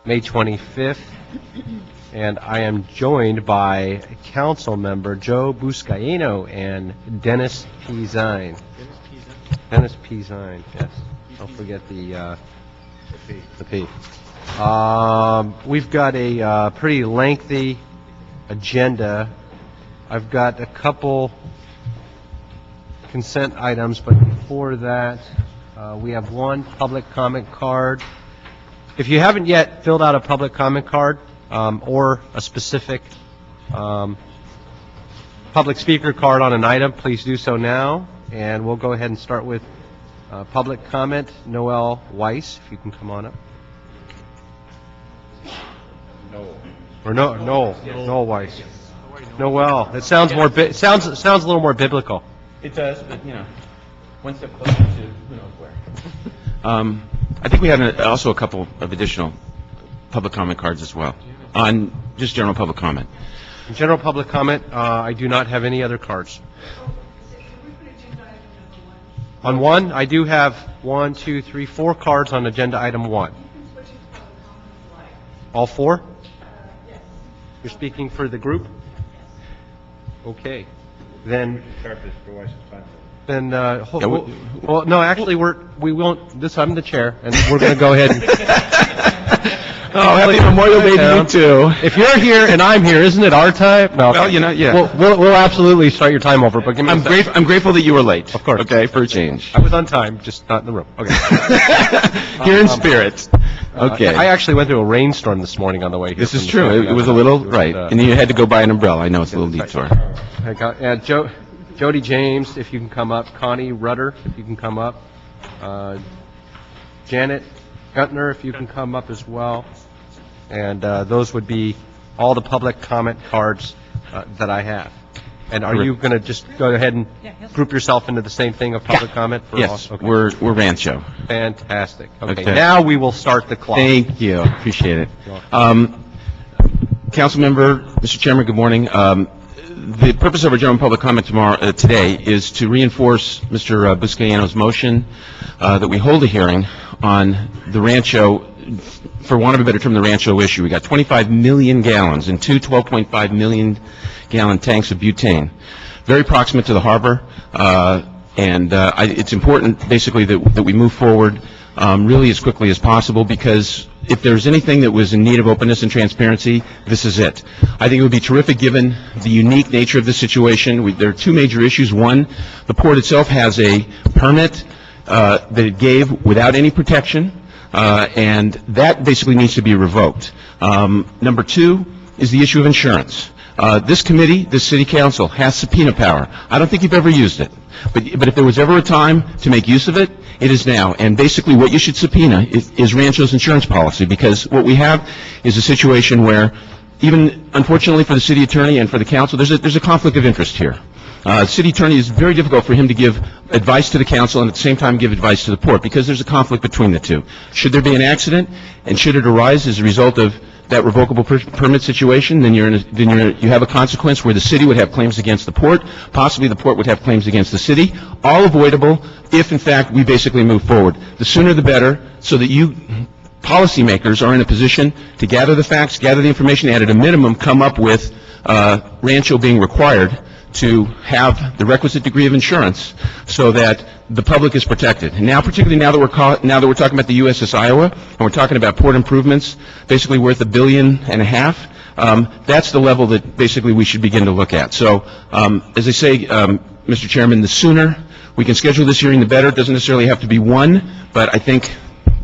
May 25th, and I am joined by Council Member Joe Buscaino and Dennis Pizine. Dennis Pizine, yes. Don't forget the P. We've got a pretty lengthy agenda. I've got a couple consent items, but before that, we have one public comment card. If you haven't yet filled out a public comment card or a specific public speaker card on an item, please do so now. And we'll go ahead and start with public comment. Noel Weiss, if you can come on up. Noel Weiss. Noel. It sounds more. Sounds a little more biblical. It does, but one step closer to who knows where. I think we had also a couple of additional public comment cards as well on just general public comment. In general public comment, I do not have any other cards. On one, I do have 1, 2, 3, 4 cards on agenda item 1. All 4? Yes. You're speaking for the group? Okay. Then, well, no, actually, we won't. I'm the chair, and we're going to go ahead and. Happy Memorial Day to you too. If you're here and I'm here, isn't it our time? No. Well, yeah. We'll absolutely start your time over. But I'm grateful that you were late. Of course. Okay, for a change. I was on time, just not in the room. Okay. Here in spirit. Okay. I actually went through a rainstorm this morning on the way here. This is true. It was a little right, and you had to go buy an umbrella. I know it's a little detour. Jody James, if you can come up. Connie Rudder, if you can come up. Janet Guntner, if you can come up as well. And those would be all the public comment cards that I have. And are you going to just go ahead and group yourself into the same thing of public comment? Yes, okay. we're Rancho. Fantastic. Okay, now we will start the clock. Thank you. Appreciate it. Council member, Mr. Chairman, good morning. The purpose of our general public comment today is to reinforce Mr. Buscaino's motion that we hold a hearing on the Rancho, for want of a better term, the Rancho issue. We got 25 million gallons in two 12.5 million gallon tanks of butane, very proximate to the harbor, and it's important basically that we move forward really as quickly as possible, because if there's anything that was in need of openness and transparency, this is it. I think it would be terrific given the unique nature of the situation. There are two major issues. One, the port itself has a permit that it gave without any protection, and that basically needs to be revoked. Number two is the issue of insurance. This committee, this city council, has subpoena power. I don't think you've ever used it. But if there was ever a time to make use of it, it is now. And basically what you should subpoena is Rancho's insurance policy, because what we have is a situation where, even unfortunately for the city attorney and for the council, there's a conflict of interest here. The city attorney, is very difficult for him to give advice to the council and at the same time give advice to the port, because there's a conflict between the two. Should there be an accident, and should it arise as a result of that revocable permit situation, then you have a consequence where the city would have claims against the port, possibly the port would have claims against the city, all avoidable if, in fact, we basically move forward. The sooner the better, so that you policymakers are in a position to gather the facts, gather the information, and at a minimum come up with Rancho being required to have the requisite degree of insurance so that the public is protected. And now, particularly now that we're talking about the USS Iowa, and we're talking about port improvements, basically worth $1.5 billion, that's the level that basically we should begin to look at. So, as I say, Mr. Chairman, the sooner we can schedule this hearing, the better. It doesn't necessarily have to be one, but I think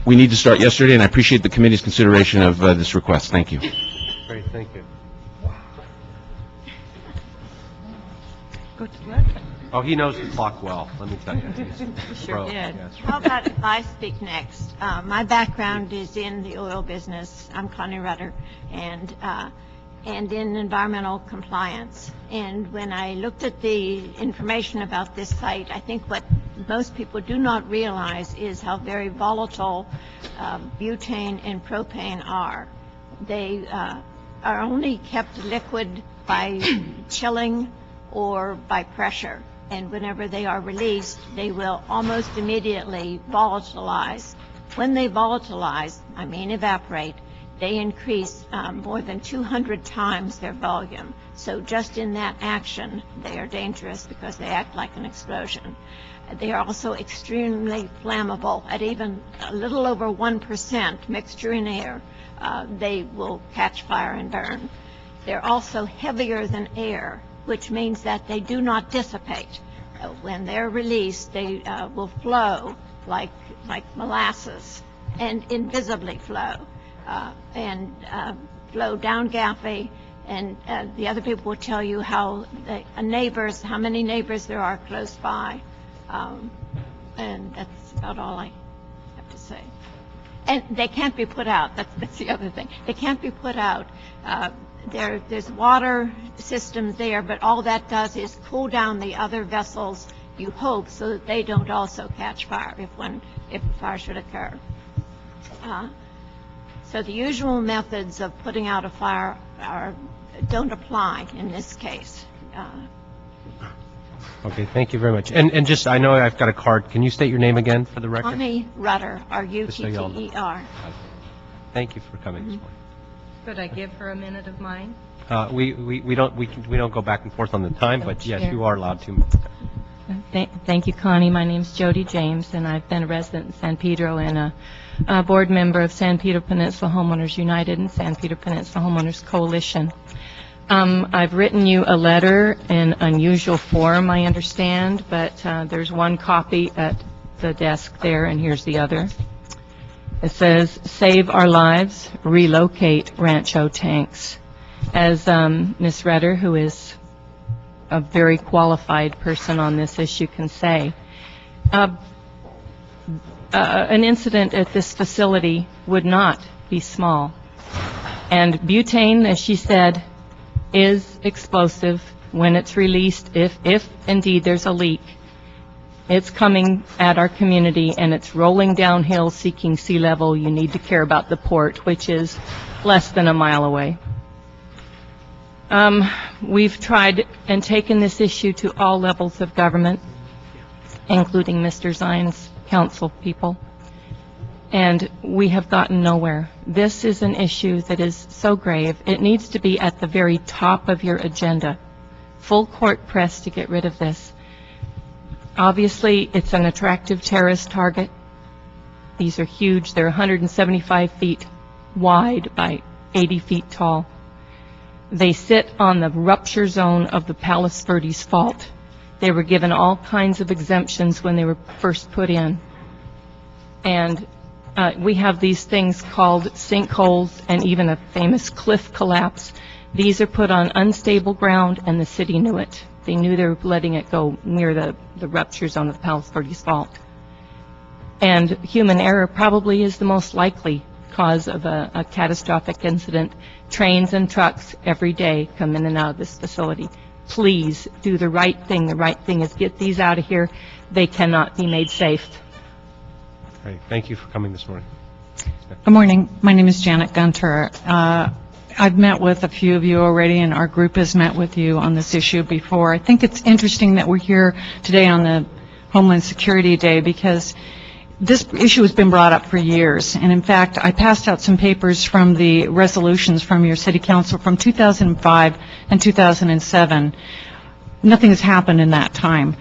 we need to start yesterday, and I appreciate the committee's consideration of this request. Thank you. Great, thank you. Oh, he knows the clock well, let me tell you. Sure did. How about if I speak next? My background is in the oil business. I'm Connie Rudder, and in environmental compliance. And when I looked at the information about this site, I think what most people do not realize is how very volatile butane and propane are. They are only kept liquid by chilling or by pressure. And whenever they are released, they will almost immediately volatilize. When they volatilize, I mean evaporate, they increase more than 200 times their volume. So just in that action, they are dangerous because they act like an explosion. They are also extremely flammable. At even a little over 1% mixture in air, they will catch fire and burn. They're also heavier than air, which means that they do not dissipate. When they're released, they will flow like molasses, and invisibly flow, and flow down Gaffey. And the other people will tell you how how many neighbors there are close by. And that's about all I have to say. And they can't be put out. That's the other thing. They can't be put out. There's water systems there, but all that does is cool down the other vessels, you hope, so that they don't also catch fire if a fire should occur. So the usual methods of putting out a fire don't apply in this case. Okay, thank you very much. And just, I know I've got a card. Can you state your name again for the record? Connie Rutter, R-U-T-T-E-R. Thank you for coming this morning. Could I give her a minute of mine? We don't go back and forth on the time, but yes, Chair. you are allowed 2 minutes. Thank you, Connie. My name's Jody James, and I've been a resident in San Pedro and a board member of San Pedro Peninsula Homeowners United and San Pedro Peninsula Homeowners Coalition. I've written you a letter in unusual form, I understand, but there's one copy at the desk there, and here's the other. It says, "Save our lives, relocate Rancho tanks." As Ms. Redder, who is a very qualified person on this issue, can say, an incident at this facility would not be small. And butane, as she said, is explosive when it's released, if indeed there's a leak. It's coming at our community, and it's rolling downhill seeking sea level. You need to care about the port, which is less than a mile away. We've tried and taken this issue to all levels of government, including Mr. Zine's council people, and we have gotten nowhere. This is an issue that is so grave. It needs to be at the very top of your agenda. Full court press to get rid of this. Obviously, it's an attractive terrorist target. These are huge. They're 175 feet wide by 80 feet tall. They sit on the rupture zone of the Palos Verdes Fault. They were given all kinds of exemptions when they were first put in. And we have these things called sinkholes and even a famous cliff collapse. These are put on unstable ground, and the city knew it. They knew they were letting it go near the rupture zone of the Palos Verdes Fault. And human error probably is the most likely cause of a catastrophic incident. Trains and trucks every day come in and out of this facility. Please do the right thing. The right thing is get these out of here. They cannot be made safe. Great. Thank you for coming this morning. Good morning. My name is Janet Gunter. I've met with a few of you already, and our group has met with you on this issue before. I think it's interesting that we're here today on the Homeland Security Day because this issue has been brought up for years. And in fact, I passed out some papers from the resolutions from your city council from 2005 and 2007. Nothing has happened in that time.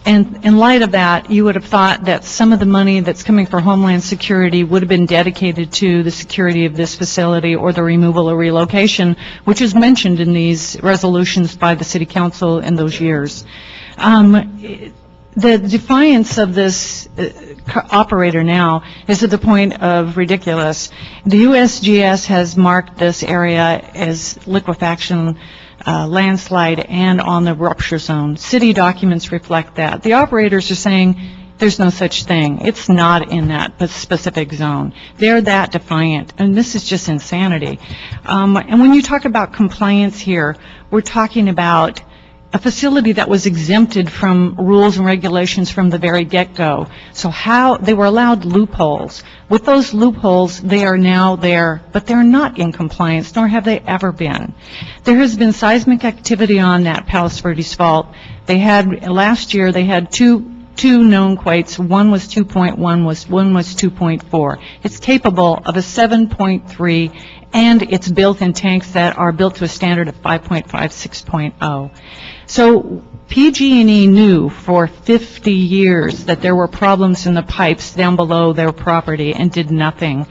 And in light of that, you would have thought that some of the money that's coming for Homeland Security would have been dedicated to the security of this facility or the removal or relocation, which is mentioned in these resolutions by the City Council in those years. The defiance of this operator now is to the point of ridiculous. The USGS has marked this area as liquefaction, landslide, and on the rupture zone. City documents reflect that. The operators are saying there's no such thing. It's not in that specific zone. They're that defiant, and this is just insanity. And when you talk about compliance here, we're talking about a facility that was exempted from rules and regulations from the very get-go. So how they were allowed loopholes. With those loopholes, they are now there, but they're not in compliance, nor have they ever been. There has been seismic activity on that Palos Verdes Fault. They had, last year, they had two two known quakes. One was 2.1, one was 2.4. It's capable of a 7.3, and it's built in tanks that are built to a standard of 5.5, 6.0. So PG&E knew for 50 years that there were problems in the pipes down below their property and did nothing.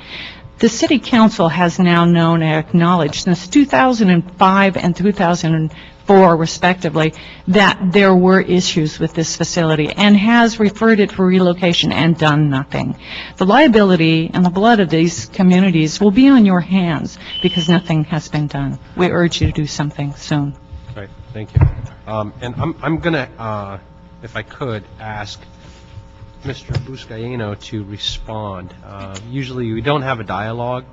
The City Council has now known and acknowledged since 2005 and 2004, respectively, that there were issues with this facility and has referred it for relocation and done nothing. The liability and the blood of these communities will be on your hands because nothing has been done. We urge you to do something soon. Right, thank you. And I'm going to, if I could, ask Mr. Buscaino to respond. Usually we don't have a dialogue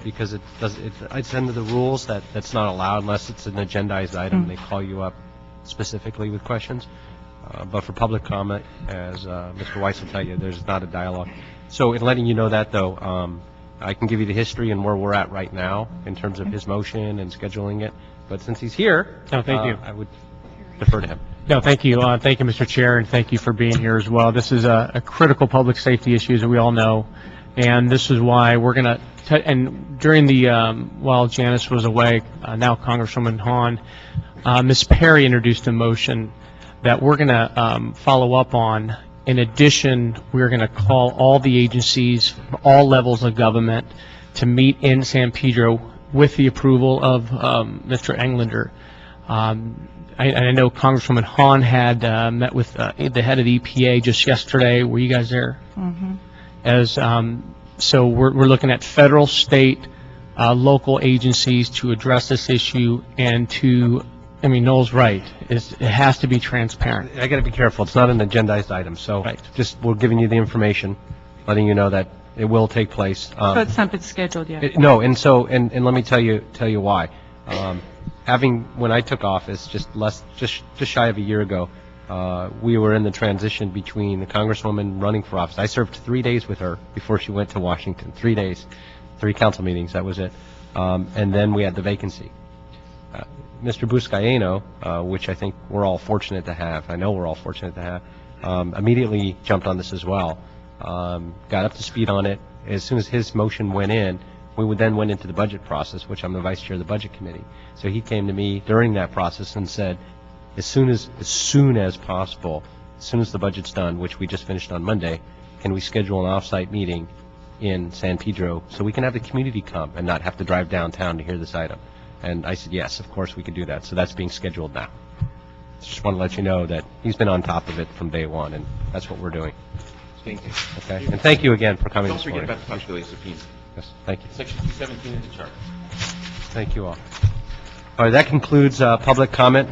because it's under the rules that that's not allowed unless it's an agendized item. They call you up specifically with questions. But for public comment, as Mr. Weiss will tell you, there's not a dialogue. So in letting you know that, though, I can give you the history and where we're at right now in terms of his motion and scheduling it. But since he's here, thank you. I would defer to him. No, thank you. Thank you, Mr. Chair, and thank you for being here as well. This is a critical public safety issue, as we all know, and this is why we're going to, and during the, while Janice was away, now Congresswoman Hahn, Ms. Perry introduced a motion that we're going to follow up on. In addition, we're going to call all the agencies, all levels of government, to meet in San Pedro with the approval of Mr. Englander. I know Congresswoman Hahn had met with the head of the EPA just yesterday. Were you guys there? Mm-hmm. So we're looking at federal, state, local agencies to address this issue and to, I mean, Noel's right. It has to be transparent. I got to be careful. It's not an agendized item. So just we're giving you the information, letting you know that it will take place. So it's not been scheduled yet? No, and so, and let me tell you why. When I took office just shy of a year ago, we were in the transition between the Congresswoman running for office. I served 3 days with her before she went to Washington. 3 days, 3 council meetings, that was it. And then we had the vacancy. Mr. Buscaino, which I think we're all fortunate to have, I know we're all fortunate to have, immediately jumped on this as well. Got up to speed on it. As soon as his motion went in, we then went into the budget process, which I'm the vice chair of the budget committee. So he came to me during that process and said, as soon as possible, as soon as the budget's done, which we just finished on Monday, can we schedule an off-site meeting in San Pedro so we can have the community come and not have to drive downtown to hear this item? And I said, yes, of course we could do that. So that's being scheduled now. Just want to let you know that he's been on top of it from day one, and that's what we're doing. Thank you. Okay, and thank you again for coming Don't this forget morning. about the possibility of subpoena. Yes, thank you. Section 217 of the charter. Thank you all. All right, that concludes public comment.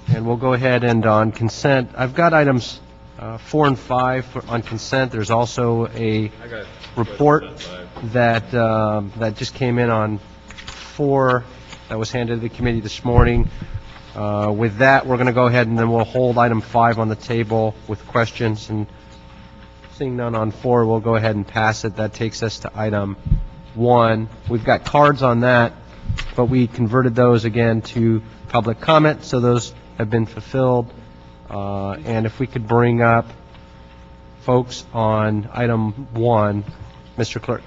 And we'll go ahead and on consent, I've got items 4 and 5 on consent. There's also a report that just came in on 4 that was handed to the committee this morning. With that, we're going to go ahead and then we'll hold item 5 on the table with questions. And seeing none on 4, we'll go ahead and pass it. That takes us to item 1. We've got cards on that, but we converted those again to public comment, so those have been fulfilled. And if we could bring up folks on item 1, Mr. Clerk.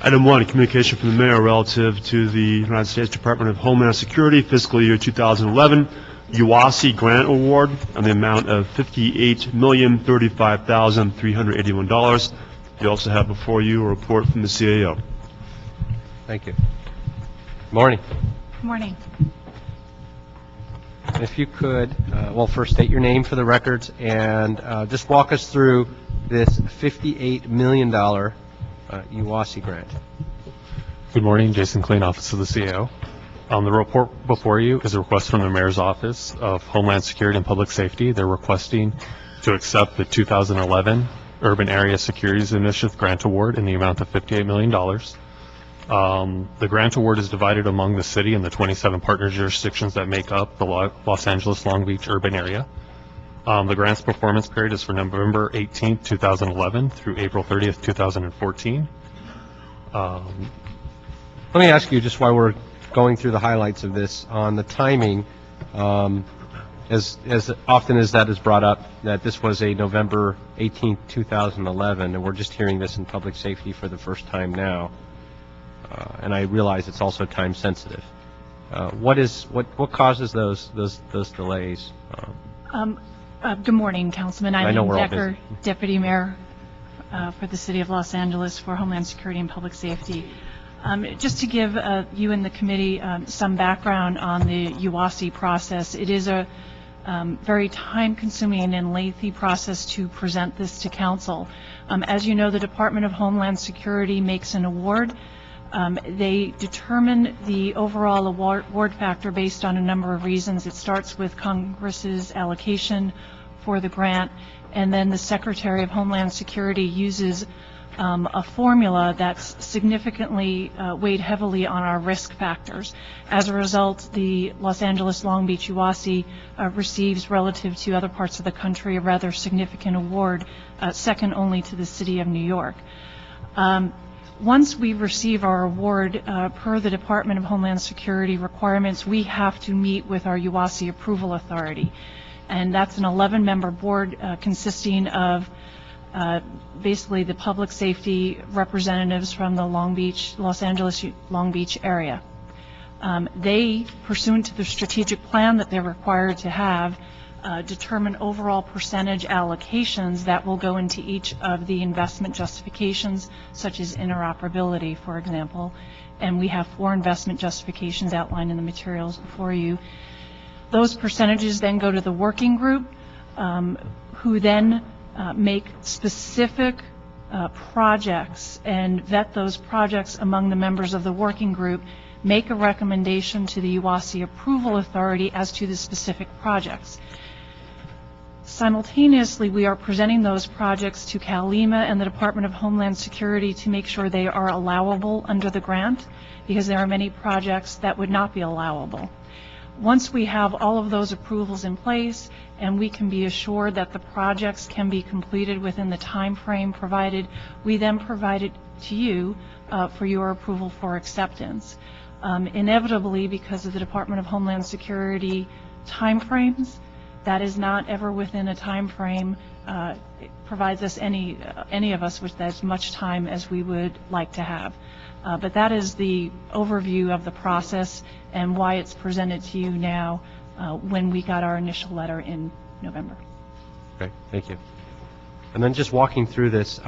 Item 1, a communication from the mayor relative to the United States Department of Homeland Security fiscal year 2011 UASI grant award on the amount of $58,035,381. You also have before you a report from the CAO. Thank you. Morning. Good morning. If you could, well, first state your name for the records and just walk us through this $58 million UASI grant. Good morning, Jason Klein, Office of the CAO. The report before you is a request from the Mayor's Office of Homeland Security and Public Safety. They're requesting to accept the 2011 Urban Area Securities Initiative Grant Award in the amount of $58 million. The grant award is divided among the city and the 27 partner jurisdictions that make up the Los Angeles Long Beach urban area. The grant's performance period is for November 18th, 2011 through April 30th, 2014. Let me ask you, just while we're going through the highlights of this, on the timing, as often as that is brought up, that this was a November 18th, 2011, and we're just hearing this in public safety for the first time now. And I realize it's also time sensitive. What causes those delays? Good morning, Councilman. I know Eileen we're all Decker, busy. Deputy Mayor for the City of Los Angeles for Homeland Security and Public Safety. Just to give you and the committee some background on the UASI process, it is a very time-consuming and lengthy process to present this to Council. As you know, the Department of Homeland Security makes an award. They determine the overall award factor based on a number of reasons. It starts with Congress's allocation for the grant, and then the Secretary of Homeland Security uses a formula that's significantly weighed heavily on our risk factors. As a result, the Los Angeles Long Beach UASI receives, relative to other parts of the country, a rather significant award, second only to the City of New York. Once we receive our award, per the Department of Homeland Security requirements, we have to meet with our UASI approval authority. And that's an 11-member board consisting of basically the public safety representatives from the Los Angeles Long Beach area. They, pursuant to the strategic plan that they're required to have, determine overall percentage allocations that will go into each of the investment justifications, such as interoperability, for example. And we have 4 investment justifications outlined in the materials before you. Those percentages then go to the working group, who then make specific projects and vet those projects among the members of the working group, make a recommendation to the UASI approval authority as to the specific projects. Simultaneously, we are presenting those projects to CalEMA and the Department of Homeland Security to make sure they are allowable under the grant, because there are many projects that would not be allowable. Once we have all of those approvals in place and we can be assured that the projects can be completed within the time frame provided, we then provide it to you for your approval for acceptance. Inevitably, because of the Department of Homeland Security time frames, that is not ever within a time frame. It provides us any of us with as much time as we would like to have. But that is the overview of the process and why it's presented to you now when we got our initial letter in November. Okay, thank you. And then just walking through this,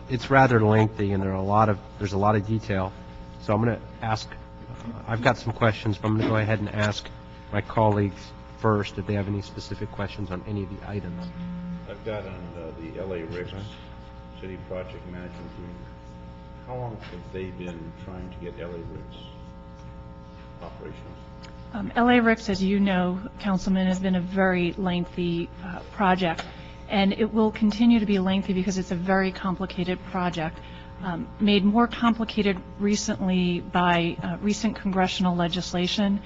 it's rather lengthy, and there's a lot of detail. So I'm going to ask. I've got some questions, but I'm going to go ahead and ask my colleagues first if they have any specific questions on any of the items. I've got on the LA RICS City Project Management Team. How long have they been trying to get LA RICS operational? LA RICS, as you know, Councilman, has been a very lengthy project, and it will continue to be lengthy because it's a very complicated project, made more complicated recently by recent congressional legislation.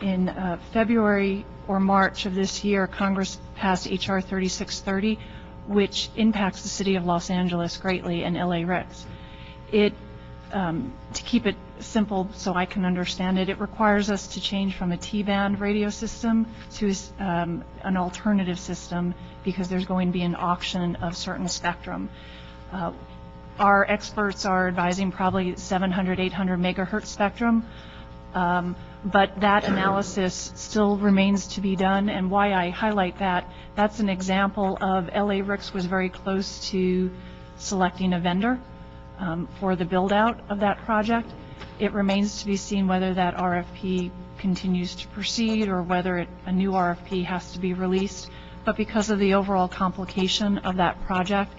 In February or March of this year, Congress passed H.R. 3630, which impacts the City of Los Angeles greatly and LA RICS. To keep it simple so I can understand it, it requires us to change from a T-band radio system to an alternative system because there's going to be an auction of certain spectrum. Our experts are advising probably 700, 800 megahertz spectrum, but that analysis still remains to be done, and why I highlight that, that's an example of LA RICS was very close to selecting a vendor for the build-out of that project. It remains to be seen whether that RFP continues to proceed or whether a new RFP has to be released. But because of the overall complication of that project,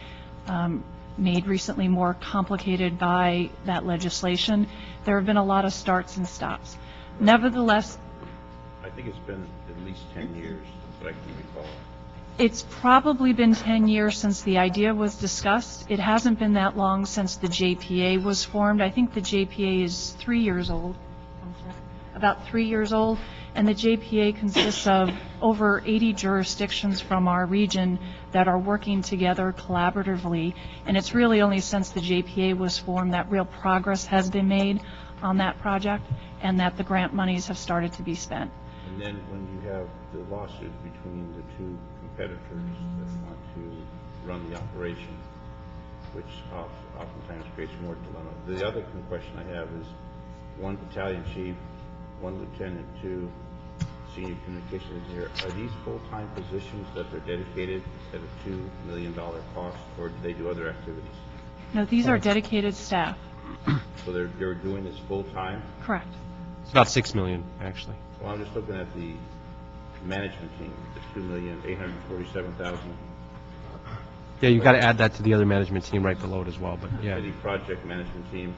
made recently more complicated by that legislation, there have been a lot of starts and stops. Nevertheless, I think it's been at least 10 years, that I can recall. it's probably been 10 years since the idea was discussed. It hasn't been that long since the JPA was formed. I think the JPA is 3 years old, about 3 years old, and the JPA consists of over 80 jurisdictions from our region that are working together collaboratively, and it's really only since the JPA was formed that real progress has been made on that project and that the grant monies have started to be spent. And then when you have the lawsuit between the two competitors that want to run the operation, which oftentimes creates more dilemma. The other question I have is 1 battalion chief, 1 lieutenant, 2 senior communications engineer. Are these full-time positions that they're dedicated at a $2 million cost, or do they do other activities? No, these are dedicated staff. So they're doing this full-time? Correct. It's about $6 million, actually. Well, I'm just looking at the management team, the $2,847,000. Yeah, you've got to add that to the other management team right below it as well, but yeah. City project management team.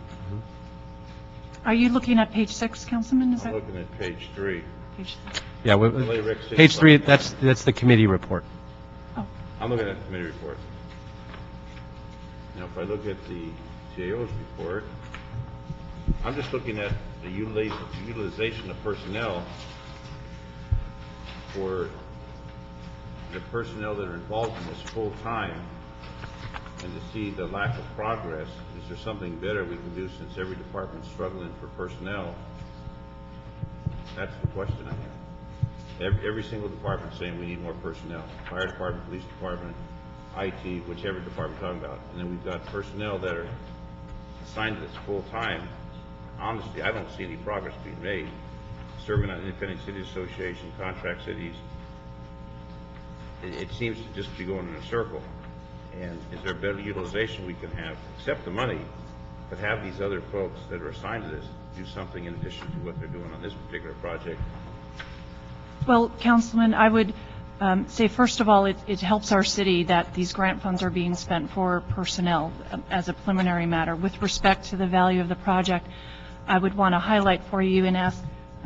Are you looking at page 6, Councilman? Is I'm that looking at page 3. page 6? Yeah, LA Rec City page 3, project. that's the committee report. I'm looking at the committee report. Now, if I look at the CAO's report, I'm just looking at the utilization of personnel for the personnel that are involved in this full time, and to see the lack of progress. Is there something better we can do since every department's struggling for personnel? That's the question I have. Every single department saying we need more personnel. Fire department, police department, IT, whichever department we're talking about. And then we've got personnel that are assigned to this full time. Honestly, I don't see any progress being made. Serving on independent city association, contract cities, it seems to just be going in a circle. And is there better utilization we can have, accept the money, but have these other folks that are assigned to this do something in addition to what they're doing on this particular project? Well, Councilman, I would say, first of all, it helps our city that these grant funds are being spent for personnel as a preliminary matter. With respect to the value of the project, I would want to highlight for you and ask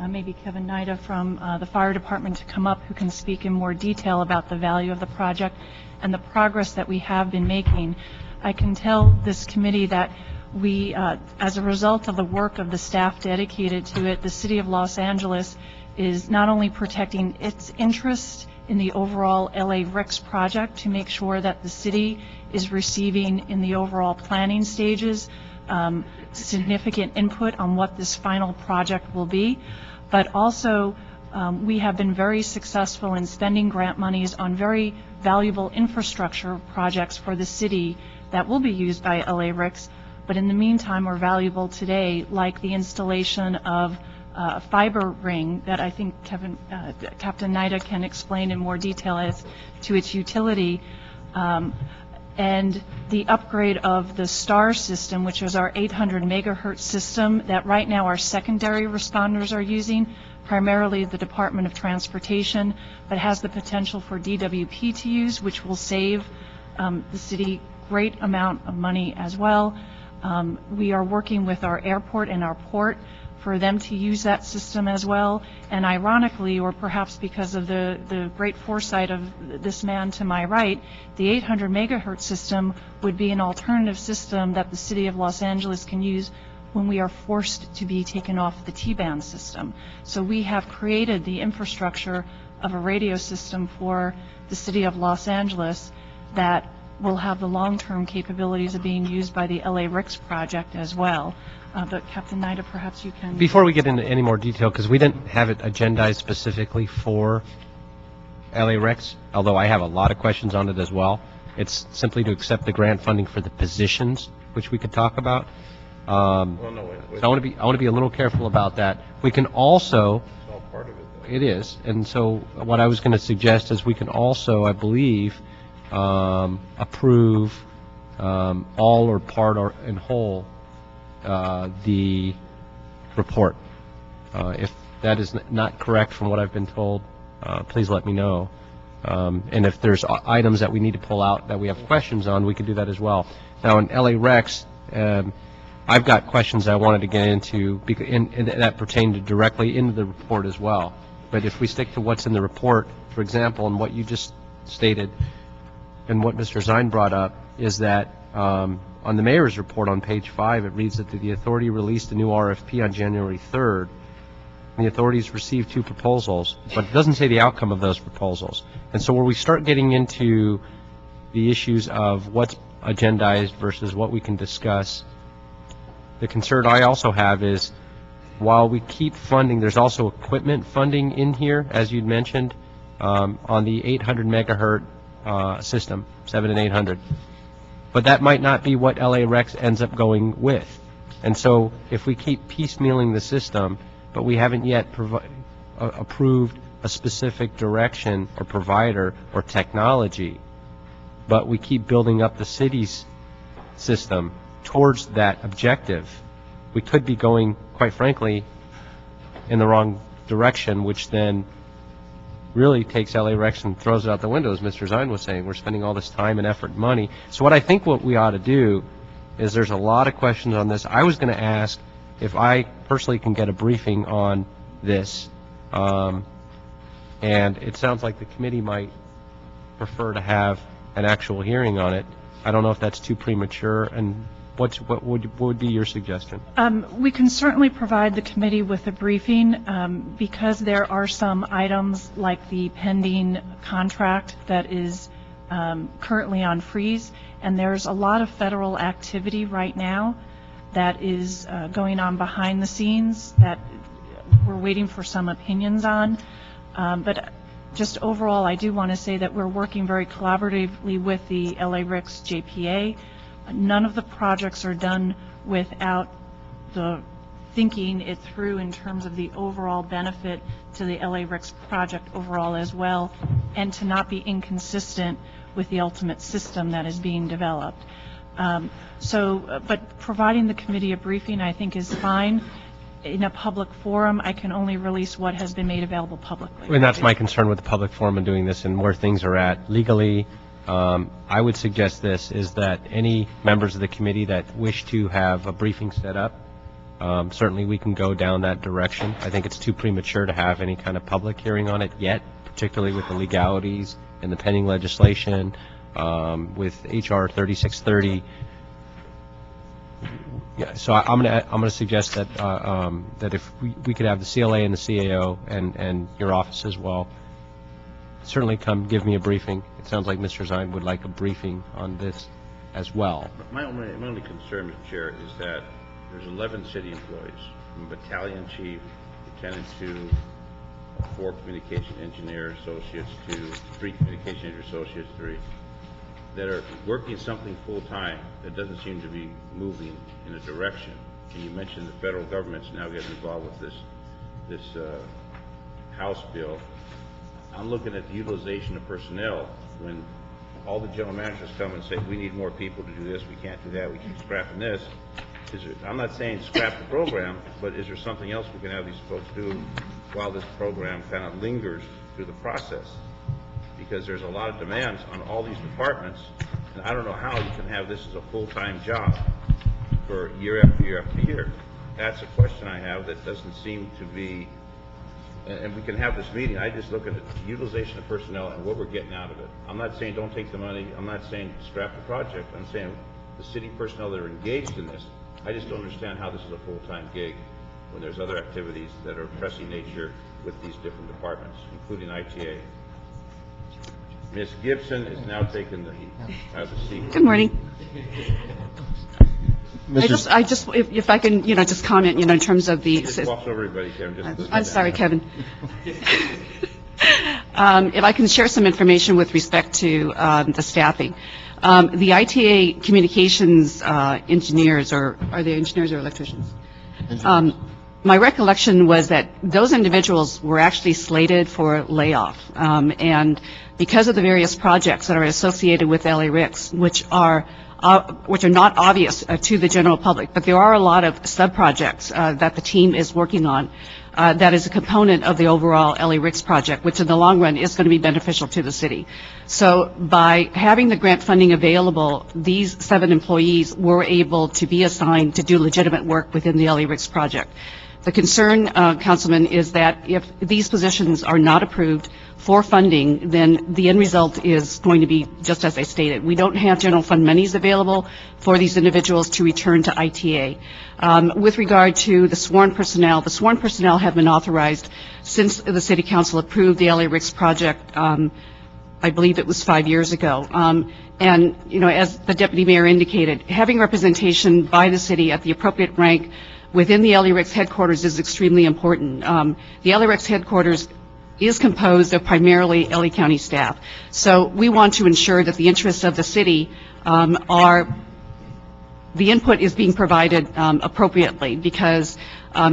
maybe Kevin Nida from the fire department to come up, who can speak in more detail about the value of the project and the progress that we have been making. I can tell this committee that we, as a result of the work of the staff dedicated to it, the City of Los Angeles is not only protecting its interest in the overall LA RICS project to make sure that the city is receiving in the overall planning stages significant input on what this final project will be, but also we have been very successful in spending grant monies on very valuable infrastructure projects for the city that will be used by LA RICS, but in the meantime are valuable today, like the installation of a fiber ring that I think Captain Nida can explain in more detail as to its utility, and the upgrade of the STAR system, which is our 800 megahertz system that right now our secondary responders are using, primarily the Department of Transportation, but has the potential for DWP to use, which will save the city great amount of money as well. We are working with our airport and our port for them to use that system as well. And ironically, or perhaps because of the great foresight of this man to my right, the 800 megahertz system would be an alternative system that the City of Los Angeles can use when we are forced to be taken off the T-band system. So we have created the infrastructure of a radio system for the City of Los Angeles that will have the long-term capabilities of being used by the LA RICS project as well. But Captain Nida, perhaps you can... Before we get into any more detail, because we didn't have it agendized specifically for LA RICS, although I have a lot of questions on it as well. It's simply to accept the grant funding for the positions, which we could talk about. So I want to be a little careful about that. We can also... It's all part of it, though. It is. And so what I was going to suggest is we can also, I believe, approve all or part or in whole the report. If that is not correct from what I've been told, please let me know. And if there's items that we need to pull out that we have questions on, we can do that as well. Now, in LA RICS, I've got questions I wanted to get into that pertain directly into the report as well. But if we stick to what's in the report, for example, and what you just stated, and what Mr. Zine brought up, is that on the mayor's report on page 5, it reads that the authority released a new RFP on January 3rd. And the authorities received 2 proposals, but it doesn't say the outcome of those proposals. And so where we start getting into the issues of what's agendized versus what we can discuss, the concern I also have is while we keep funding, there's also equipment funding in here, as you'd mentioned, on the 800 megahertz system, 7 and 800. But that might not be what LA Rex ends up going with. And so if we keep piecemealing the system, but we haven't yet approved a specific direction or provider or technology, but we keep building up the city's system towards that objective, we could be going, quite frankly, in the wrong direction, which then really takes LA Rex and throws it out the window, as Mr. Zine was saying. We're spending all this time and effort and money. So what I think what we ought to do is, there's a lot of questions on this. I was going to ask if I personally can get a briefing on this, and it sounds like the committee might prefer to have an actual hearing on it. I don't know if that's too premature, and what would be your suggestion? We can certainly provide the committee with a briefing, because there are some items like the pending contract that is currently on freeze, and there's a lot of federal activity right now that is going on behind the scenes that we're waiting for some opinions on. But just overall, I do want to say that we're working very collaboratively with the LA Ricks JPA. None of the projects are done without the thinking it through in terms of the overall benefit to the LA Ricks project overall as well, and to not be inconsistent with the ultimate system that is being developed. But providing the committee a briefing, I think, is fine. In a public forum, I can only release what has been made available publicly. And that's my concern with the public forum and doing this, and where things are at legally. I would suggest this, is that any members of the committee that wish to have a briefing set up, certainly we can go down that direction. I think it's too premature to have any kind of public hearing on it yet, particularly with the legalities and the pending legislation, with HR 3630. Yeah, so I'm gonna suggest that that if we could have the CLA and the CAO and your office as well, certainly come give me a briefing. It sounds like Mr. Zine would like a briefing on this as well. My only concern, Mr. Chair, is that there's 11 city employees, from battalion chief, lieutenant 2, 4 communication engineer associates, 2, 3 communication engineer associates, 3, that are working something full-time that doesn't seem to be moving in a direction. And you mentioned the federal government's now getting involved with this House bill. I'm looking at the utilization of personnel when all the general managers come and say, we need more people to do this, we can't do that, we keep scrapping this. I'm not saying scrap the program, but is there something else we can have these folks do while this program kind of lingers through the process? Because there's a lot of demands on all these departments, and I don't know how you can have this as a full-time job for year after year after year. That's a question I have that doesn't seem to be, and we can have this meeting. I just look at the utilization of personnel and what we're getting out of it. I'm not saying don't take the money. I'm not saying scrap the project. I'm saying the city personnel that are engaged in this, I just don't understand how this is a full-time gig when there's other activities that are pressing nature with these different departments, including ITA. Ms. Gibson is now taking the seat. Good morning. I just, if I can, just comment, in terms of the. Just walks over everybody, Kevin. I'm sorry, Kevin. If I can share some information with respect to the staffing. The ITA communications engineers, or are they engineers or electricians? My recollection was that those individuals were actually slated for layoff, and because of the various projects that are associated with LA Ricks, which are not obvious to the general public, but there are a lot of sub-projects that the team is working on that is a component of the overall LA Ricks project, which in the long run is going to be beneficial to the city. So by having the grant funding available, these 7 employees were able to be assigned to do legitimate work within the LA Ricks project. The concern, Councilman, is that if these positions are not approved for funding, then the end result is going to be just as I stated. We don't have general fund monies available for these individuals to return to ITA. With regard to the sworn personnel have been authorized since the City Council approved the LA Ricks project. I believe it was 5 years ago. And, as the Deputy Mayor indicated, having representation by the city at the appropriate rank within the LERICS headquarters is extremely important. The LERICS headquarters is composed of primarily LA County staff. So we want to ensure that the interests of the city the input is being provided appropriately, because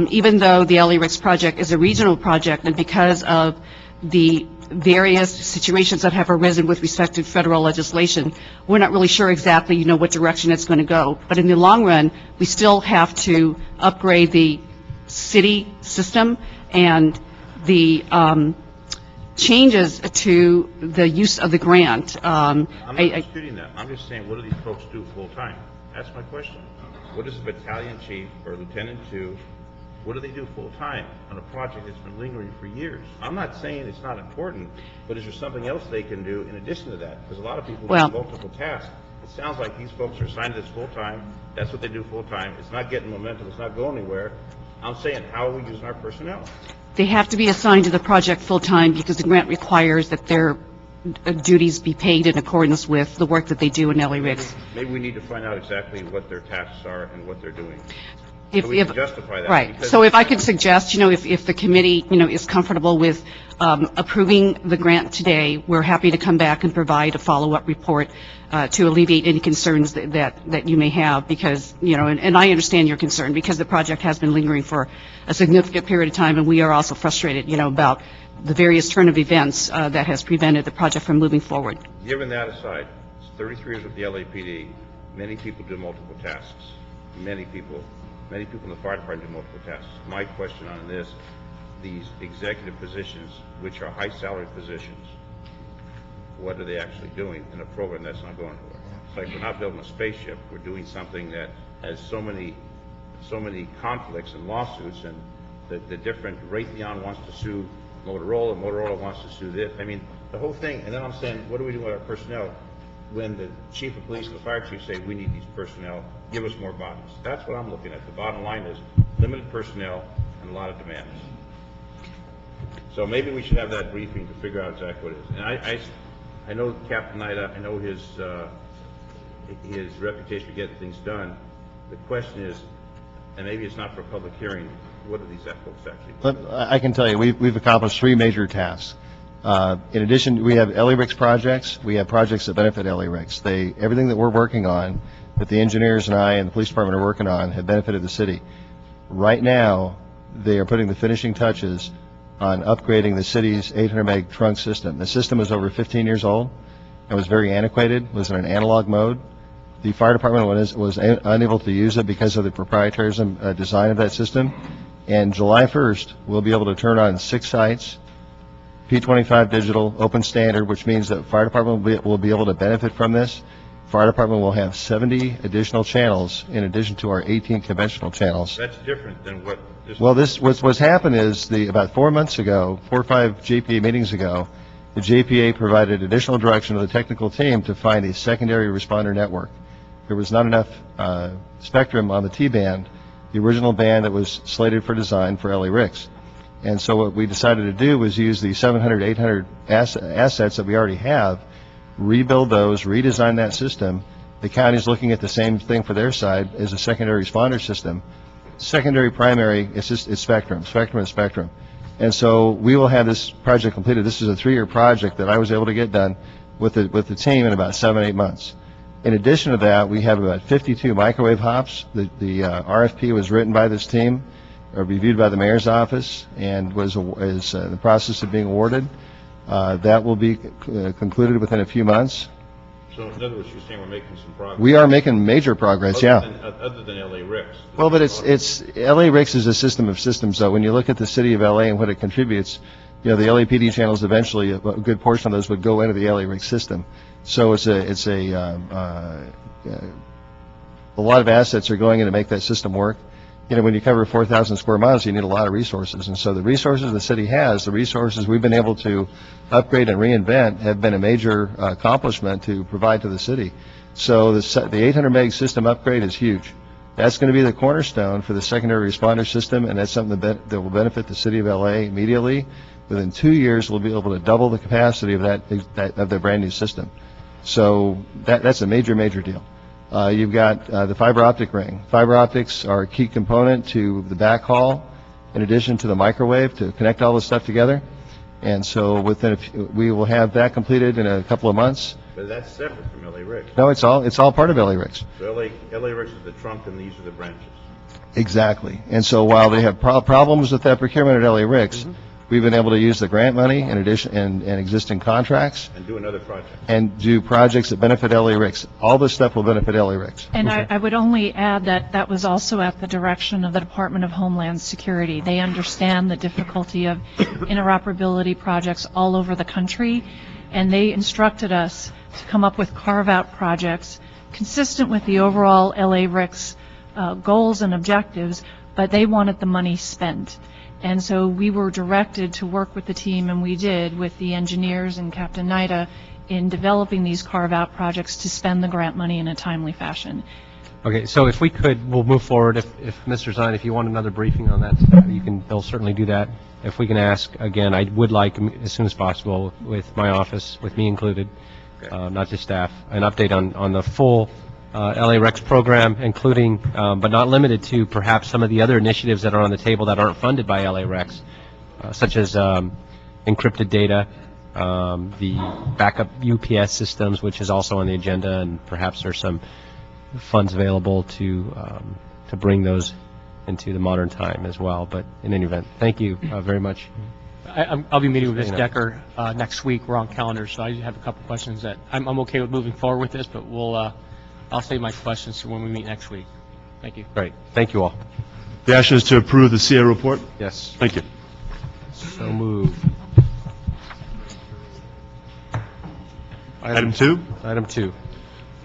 even though the LERICS project is a regional project, and because of the various situations that have arisen with respect to federal legislation, we're not really sure exactly, what direction it's going to go. But in the long run, we still have to upgrade the city system, and the changes to the use of the grant. I'm not disputing that. I'm just saying, what do these folks do full-time? That's my question. What does a battalion chief or lieutenant do? What do they do full-time on a project that's been lingering for years? I'm not saying it's not important, but is there something else they can do in addition to that? Because a lot of people do multiple tasks. It sounds like these folks are assigned to this full-time. That's what they do full-time. It's not getting momentum. It's not going anywhere. I'm saying, how are we using our personnel? They have to be assigned to the project full-time because the grant requires that their duties be paid in accordance with the work that they do in LERICS. Maybe we need to find out exactly what their tasks are and what they're doing. If we can justify that. Right. So if I could suggest, if the committee, is comfortable with approving the grant today, we're happy to come back and provide a follow-up report to alleviate any concerns that you may have, because, and I understand your concern, because the project has been lingering for a significant period of time, and we are also frustrated, about the various turn of events that has prevented the project from moving forward. Given that aside, it's 33 years with the LAPD. Many people do multiple tasks. Many people in the fire department do multiple tasks. My question on this, these executive positions, which are high salaried positions, what are they actually doing in a program that's not going anywhere? It's like we're not building a spaceship. We're doing something that has so many conflicts and lawsuits, and the different, Raytheon wants to sue Motorola wants to sue this. I mean, the whole thing. And then I'm saying, what do we do with our personnel when the chief of police and the fire chief say, we need these personnel, give us more bodies? That's what I'm looking at. The bottom line is limited personnel and a lot of demands. So maybe we should have that briefing to figure out exactly what it is. And I know Captain Ida, I know his reputation for getting things done. The question is, and maybe it's not for a public hearing, what do these folks actually do? I can tell you, we've accomplished 3 major tasks. In addition, we have LERICS projects. We have projects that benefit LERICS. Everything that we're working on, that the engineers and I and the police department are working on, have benefited the city. Right now, they are putting the finishing touches on upgrading the city's 800 meg trunk system. The system was over 15 years old and was very antiquated, was in an analog mode. The fire department was unable to use it because of the proprietary design of that system. And July 1st, we'll be able to turn on 6 sites, P25 digital, open standard, which means that fire department will be able to benefit from this. Fire department will have 70 additional channels in addition to our 18 conventional channels. That's different than what this... Well, what's happened is about 4 months ago, 4 or 5 JPA meetings ago, the JPA provided additional direction to the technical team to find a secondary responder network. There was not enough spectrum on the T-band, the original band that was slated for design for LERICS. And so what we decided to do was use the 700, 800 assets that we already have, rebuild those, redesign that system. The county's looking at the same thing for their side as a secondary responder system. Secondary, primary, it's spectrum and spectrum. And so we will have this project completed. This is a 3-year project that I was able to get done with the team in about 7-8 months. In addition to that, we have about 52 microwave hops. The RFP was written by this team, reviewed by the mayor's office, and is in the process of being awarded. That will be concluded within a few months. So in other words, you're saying we're making some progress? We are making major progress, Other than LA-RICS. Well, but it's LA-RICS is a system of systems, though. When you look at the city of LA and what it contributes, the LAPD channels, eventually a good portion of those would go into the LA-RICS system. So it's a lot of assets are going in to make that system work. When you cover 4,000 square miles, you need a lot of resources. And so the resources the city has, the resources we've been able to upgrade and reinvent, have been a major accomplishment to provide to the city. So the 800 meg system upgrade is huge. That's going to be the cornerstone for the secondary responder system, and that's something that will benefit the city of LA immediately. Within 2 years, we'll be able to double the capacity of that brand new system. So that's a major, major deal. You've got the fiber optic ring. Fiber optics are a key component to the backhaul, in addition to the microwave, to connect all this stuff together. And so we will have that completed in a couple of months. But that's separate from LA Ricks. No, it's all part of LA Ricks. So LA Ricks is the trunk and these are the branches. Exactly. And so while they have problems with that procurement at LA Ricks, we've been able to use the grant money in addition and existing contracts And do another project. and do projects that benefit LA Ricks. All this stuff will benefit LA Ricks. And I would only add that that was also at the direction of the Department of Homeland Security. They understand the difficulty of interoperability projects all over the country, and they instructed us to come up with carve-out projects consistent with the overall LA Ricks goals and objectives, but they wanted the money spent. And so we were directed to work with the team, and we did, with the engineers and Captain Nida in developing these carve-out projects to spend the grant money in a timely fashion. Okay, so if we could, we'll move forward. If Mr. Zine, if you want another briefing on that, they'll certainly do that. If we can ask, again, I would like, as soon as possible, with my office, with me included, not just staff, an update on the full LA Rex program, including, but not limited to, perhaps some of the other initiatives that are on the table that aren't funded by LA Rex, such as encrypted data, the backup UPS systems, which is also on the agenda, and perhaps there's some funds available to bring those into the modern time as well. But in any event, thank you very much. I'll be meeting with Ms. Decker next week. We're on calendar, so I have a couple questions that I'm okay with moving forward with this, but I'll save my questions for when we meet next week. Thank you. Great. Thank you all. The action is to approve the CA report. Yes. Thank you. So move. Item 2. Item 2.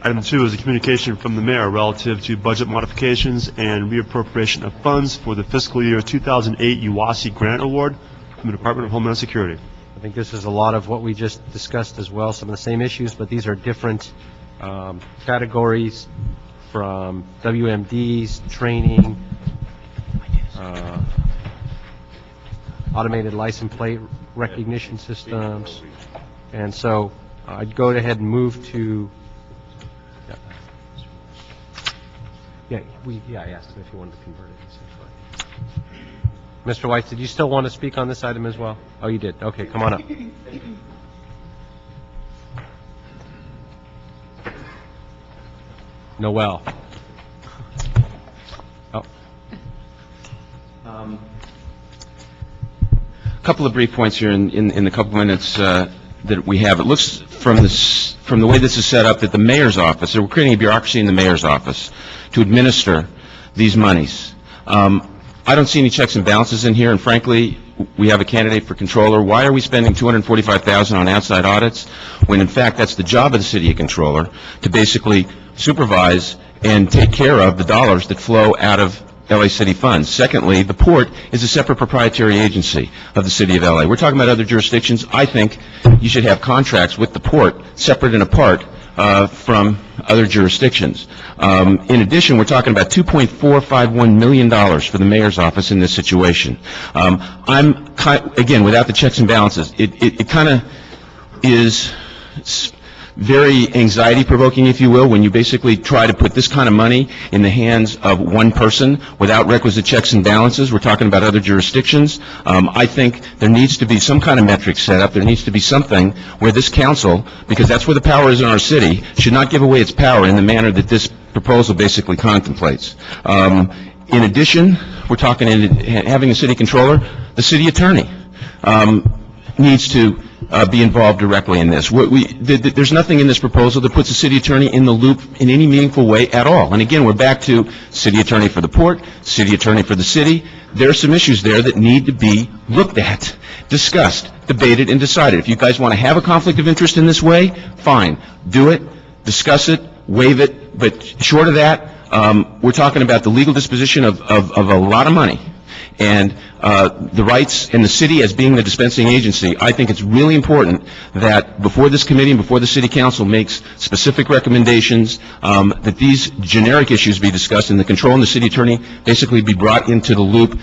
Item 2 is a communication from the mayor relative to budget modifications and reappropriation of funds for the fiscal year 2008 UASI grant award from the Department of Homeland Security. I think this is a lot of what we just discussed as well, some of the same issues, but these are different categories, from WMDs, training, automated license plate recognition systems. And so I'd go ahead and move to, I asked him if he wanted to convert it, essentially. Mr. Weiss, did you still want to speak on this item as well? Oh, you did. Okay, come on up. Noel. Oh. A couple of brief points here in the couple minutes that we have. It looks from the way this is set up that the mayor's office, so we're creating a bureaucracy in the mayor's office to administer these monies. I don't see any checks and balances in here, and frankly, we have a candidate for controller. Why are we spending $245,000 on outside audits when, in fact, that's the job of the city controller to basically supervise and take care of the dollars that flow out of LA City funds? Secondly, the port is a separate proprietary agency of the City of LA. We're talking about other jurisdictions. I think you should have contracts with the port separate and apart from other jurisdictions. In addition, we're talking about $2.451 million for the mayor's office in this situation. Again, without the checks and balances, it kind of is very anxiety-provoking, if you will, when you basically try to put this kind of money in the hands of one person without requisite checks and balances. We're talking about other jurisdictions. I think there needs to be some kind of metric set up. There needs to be something where this council, because that's where the power is in our city, should not give away its power in the manner that this proposal basically contemplates. In addition, we're talking having a city controller. The city attorney needs to be involved directly in this. There's nothing in this proposal that puts the city attorney in the loop in any meaningful way at all. And again, we're back to city attorney for the port, city attorney for the city. There are some issues there that need to be looked at, discussed, debated, and decided. If you guys want to have a conflict of interest in this way, fine. Do it, discuss it, waive it. But short of that, we're talking about the legal disposition of a lot of money. And the rights in the city as being the dispensing agency, I think it's really important that before this committee and before the city council makes specific recommendations, that these generic issues be discussed and the control and the city attorney basically be brought into the loop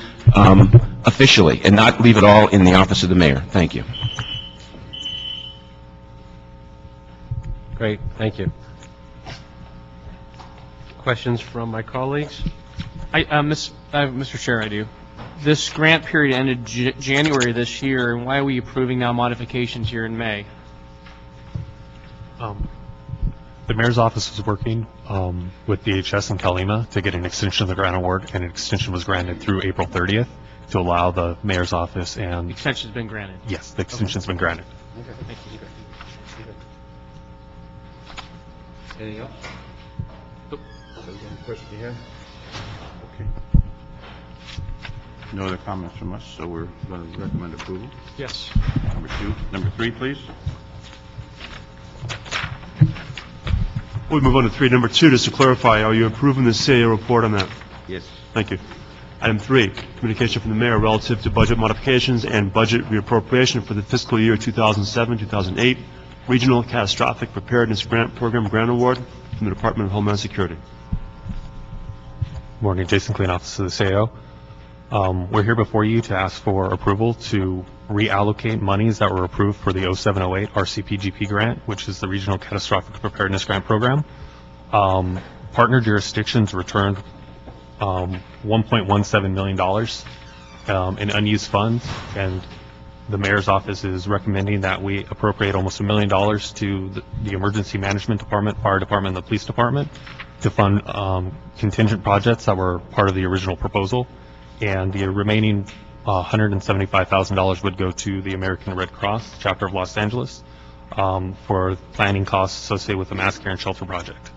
officially and not leave it all in the office of the mayor. Thank you. Great. Thank you. Questions from my colleagues? Mr. Chair, I do. This grant period ended January this year, and why are we approving now modifications here in May? The mayor's office is working with DHS and Kalima to get an extension of the grant award, and an extension was granted through April 30th to allow the mayor's office and... The extension's been granted. Yes, the extension's been granted. Okay, thank you. Anything else? Nope. Any questions you have? Okay. No other comments from us, so we're going to recommend approval. Yes. Number 2. Number 3, please. We move on to 3. Number 2, just to clarify, are you approving the CAO report on that? Yes. Thank you. Item 3, communication from the mayor relative to budget modifications and budget reappropriation for the fiscal year 2007-2008 Regional Catastrophic Preparedness Grant Program Grant Award from the Department of Homeland Security. Morning, Jason Klein, Office of the CAO. We're here before you to ask for approval to reallocate monies that were approved for the 0708 RCPGP grant, which is the Regional Catastrophic Preparedness Grant Program. Partner jurisdictions returned $1.17 million in unused funds, and the mayor's office is recommending that we appropriate almost $1 million to the Emergency Management Department, Fire Department, and the Police Department to fund contingent projects that were part of the original proposal, and the remaining $175,000 would go to the American Red Cross, chapter of Los Angeles, for planning costs associated with the mass care and shelter project.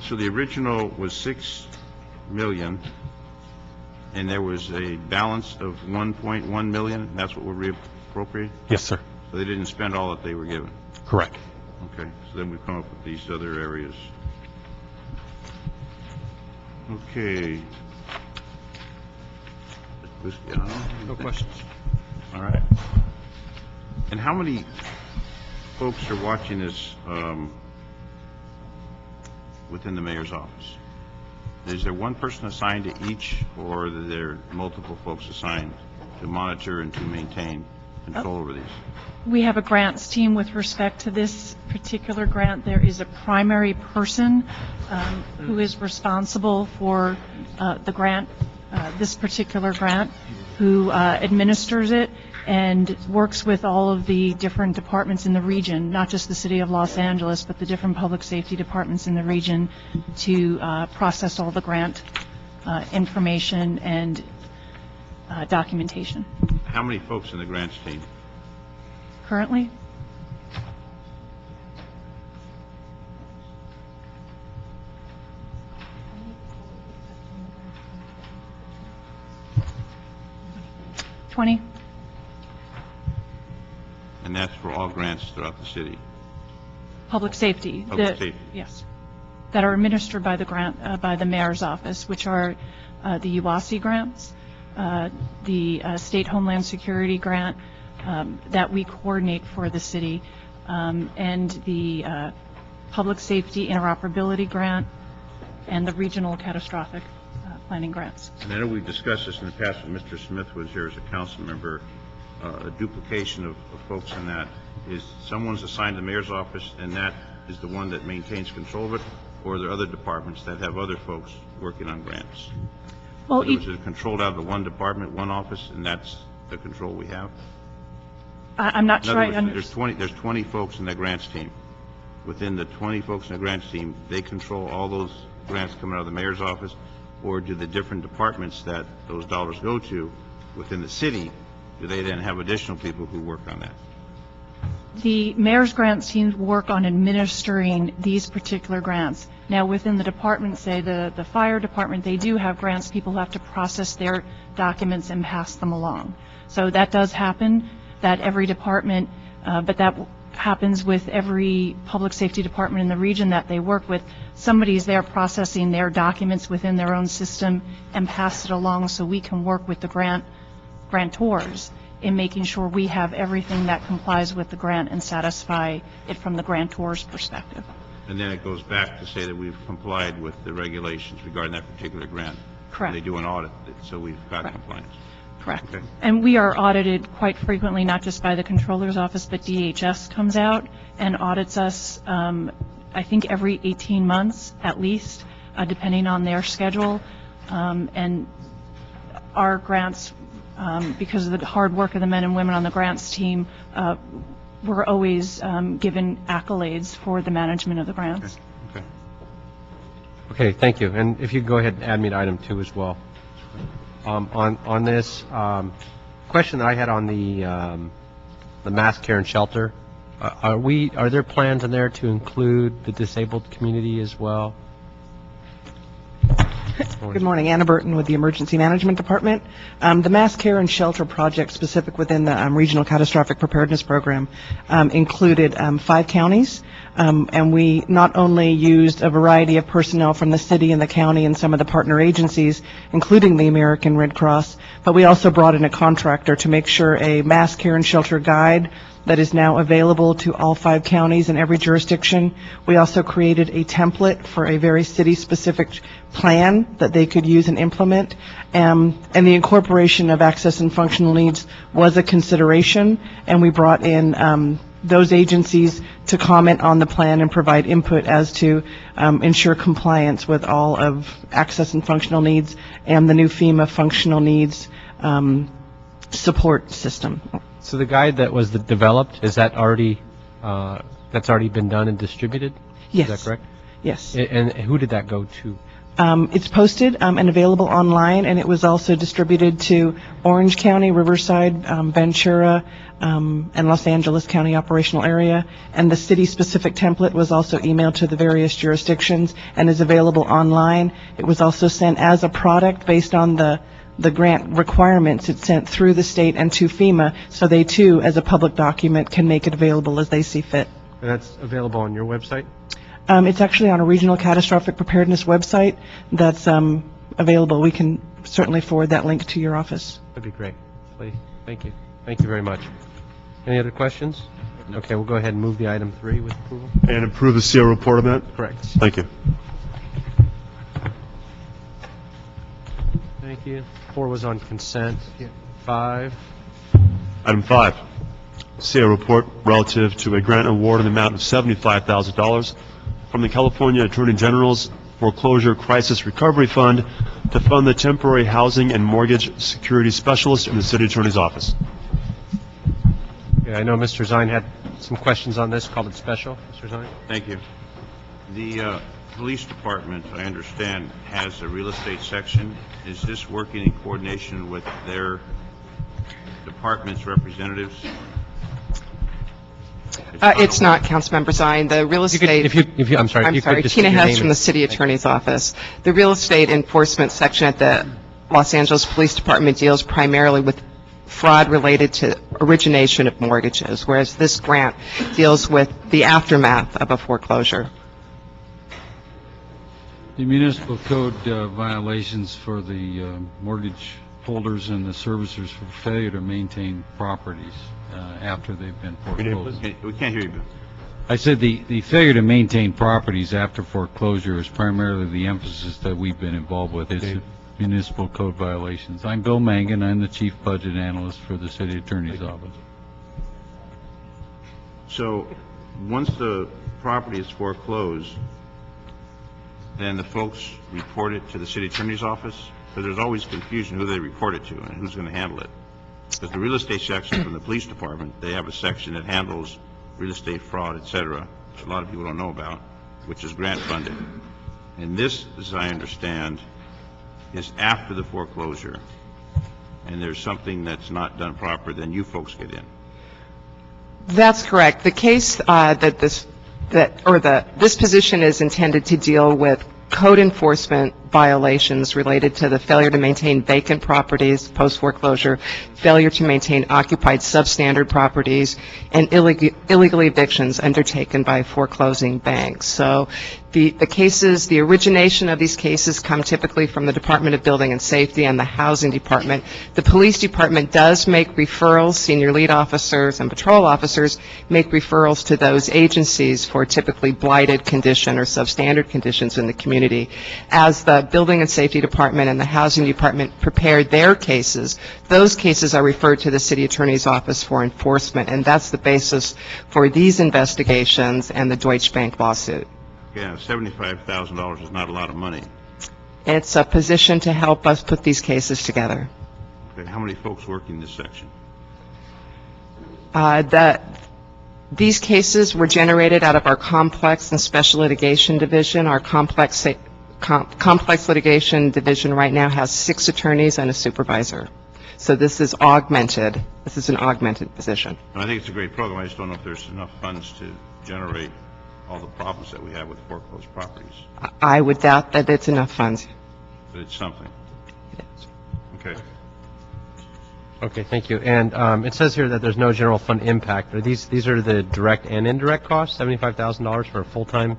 So the original was $6 million, and there was a balance of $1.1 million, and that's what we're reappropriating? Yes, sir. So they didn't spend all that they were given? Correct. Okay, so then we come up with these other areas. Okay. No questions. All right. And how many folks are watching this within the mayor's office? Is there one person assigned to each, or are there multiple folks assigned to monitor and to maintain control over these? We have a grants team with respect to this particular grant. There is a primary person who is responsible for the grant, this particular grant, who administers it and works with all of the different departments in the region, not just the city of Los Angeles, but the different public safety departments in the region, to process all the grant information and documentation. How many folks in the grants team? Currently, $20. And that's for all grants throughout the city? Public safety. Public safety. Yes. That are administered by the grant, by the mayor's office, which are the UASI grants, the State Homeland Security grant that we coordinate for the city, and the Public Safety Interoperability grant, and the Regional Catastrophic Planning grants. And I know we've discussed this in the past when Mr. Smith was here as a council member, a duplication of folks in that. Is someone's assigned to the mayor's office, and that is the one that maintains control of it, or are there other departments that have other folks working on grants? Well, is it controlled out of the one department, one office, and that's the control we have? I'm not sure. In other words, there's 20 folks in the grants team. Within the 20 folks in the grants team, they control all those grants coming out of the mayor's office, or do the different departments that those dollars go to within the city, do they then have additional people who work on that? The mayor's grants teams work on administering these particular grants. Now, within the department, say the fire department, they do have grants. People have to process their documents and pass them along. So that does happen, that every department, but that happens with every public safety department in the region that they work with. Somebody's there processing their documents within their own system and pass it along so we can work with the grantors in making sure we have everything that complies with the grant and satisfy it from the grantor's perspective. And then it goes back to say that we've complied with the regulations regarding that particular grant. Correct. They do an audit, so we've got compliance. Correct. Okay. And we are audited quite frequently, not just by the Comptroller's Office, but DHS comes out and audits us I think, every 18 months at least, depending on their schedule. And our grants, because of the hard work of the men and women on the grants team, we're always given accolades for the management of the grants. Okay. Okay, thank you. And if you could go ahead and add me to item 2 as well. On this question that I had on the mass care and shelter, are there plans in there to include the disabled community as well? Good morning, Anna Burton with the Emergency Management Department. The Mass Care and Shelter project specific within the Regional Catastrophic Preparedness Program included 5 counties, and we not only used a variety of personnel from the city and the county and some of the partner agencies, including the American Red Cross, but we also brought in a contractor to make sure a mass care and shelter guide that is now available to all 5 counties in every jurisdiction. We also created a template for a very city-specific plan that they could use and implement. And the incorporation of access and functional needs was a consideration, and we brought in those agencies to comment on the plan and provide input as to ensure compliance with all of access and functional needs and the new FEMA functional needs support system. So the guide that was developed, is that already, that's already been done and distributed? Yes. Is that correct? Yes. And who did that go to? It's posted and available online, and it was also distributed to Orange County, Riverside, Ventura, and Los Angeles County operational area. And the city-specific template was also emailed to the various jurisdictions and is available online. It was also sent as a product based on the grant requirements. It's sent through the state and to FEMA, so they too, as a public document, can make it available as they see fit. And that's available on your website? It's actually on a Regional Catastrophic Preparedness website that's available. We can certainly forward that link to your office. That'd be great. Please. Thank you. Thank you very much. Any other questions? Okay, we'll go ahead and move the item 3 with approval. And approve the CO report on that? Correct. Thank you. Thank you. 4 was on consent. 5. Item 5, CO report relative to a grant award in the amount of $75,000 from the California Attorney General's Foreclosure Crisis Recovery Fund to fund the temporary housing and mortgage security specialist in the City Attorney's Office. Yeah, I know Mr. Zine had some questions on this. Called it special. Mr. Zine? Thank you. The police department, I understand, has a real estate section. Is this working in coordination with their department's representatives? It's not, Councilmember Zine. The real estate... I'm sorry, Tina Hess from the City Attorney's Office. The real estate enforcement section at the Los Angeles Police Department deals primarily with fraud related to origination of mortgages, whereas this grant deals with the aftermath of a foreclosure. The municipal code violations for the mortgage holders and the servicers for failure to maintain properties after they've been foreclosed. We can't hear you, Bill. I said the failure to maintain properties after foreclosure is primarily the emphasis that we've been involved with. It's municipal code violations. I'm Bill Mangan. I'm the Chief Budget Analyst for the City Attorney's Office. So once the property is foreclosed, then the folks report it to the City Attorney's Office? Because there's always confusion who they report it to and who's going to handle it. Because the real estate section from the police department, they have a section that handles real estate fraud, et cetera, which a lot of people don't know about, which is grant funded. And this, as I understand, is after the foreclosure, and there's something that's not done proper, then you folks get in. That's correct. The case this position is intended to deal with code enforcement violations related to the failure to maintain vacant properties post-foreclosure, failure to maintain occupied substandard properties, and illegal evictions undertaken by foreclosing banks. So the cases, the origination of these cases come typically from the Department of Building and Safety and the Housing Department. The police department does make referrals. Senior lead officers and patrol officers make referrals to those agencies for typically blighted condition or substandard conditions in the community. As the Building and Safety Department and the Housing Department prepare their cases, those cases are referred to the City Attorney's Office for enforcement, and that's the basis for these investigations and the Deutsche Bank lawsuit. Yeah, $75,000 is not a lot of money. It's a position to help us put these cases together. Okay, how many folks work in this section? These cases were generated out of our complex and special litigation division. Our complex litigation division right now has 6 attorneys and a supervisor. So this is augmented. This is an augmented position. And I think it's a great program. I just don't know if there's enough funds to generate all the problems that we have with foreclosed properties. I would doubt that it's enough funds. But it's something. Okay. Okay, thank you. And it says here that there's no general fund impact. Are these are the direct and indirect costs, $75,000 for a full-time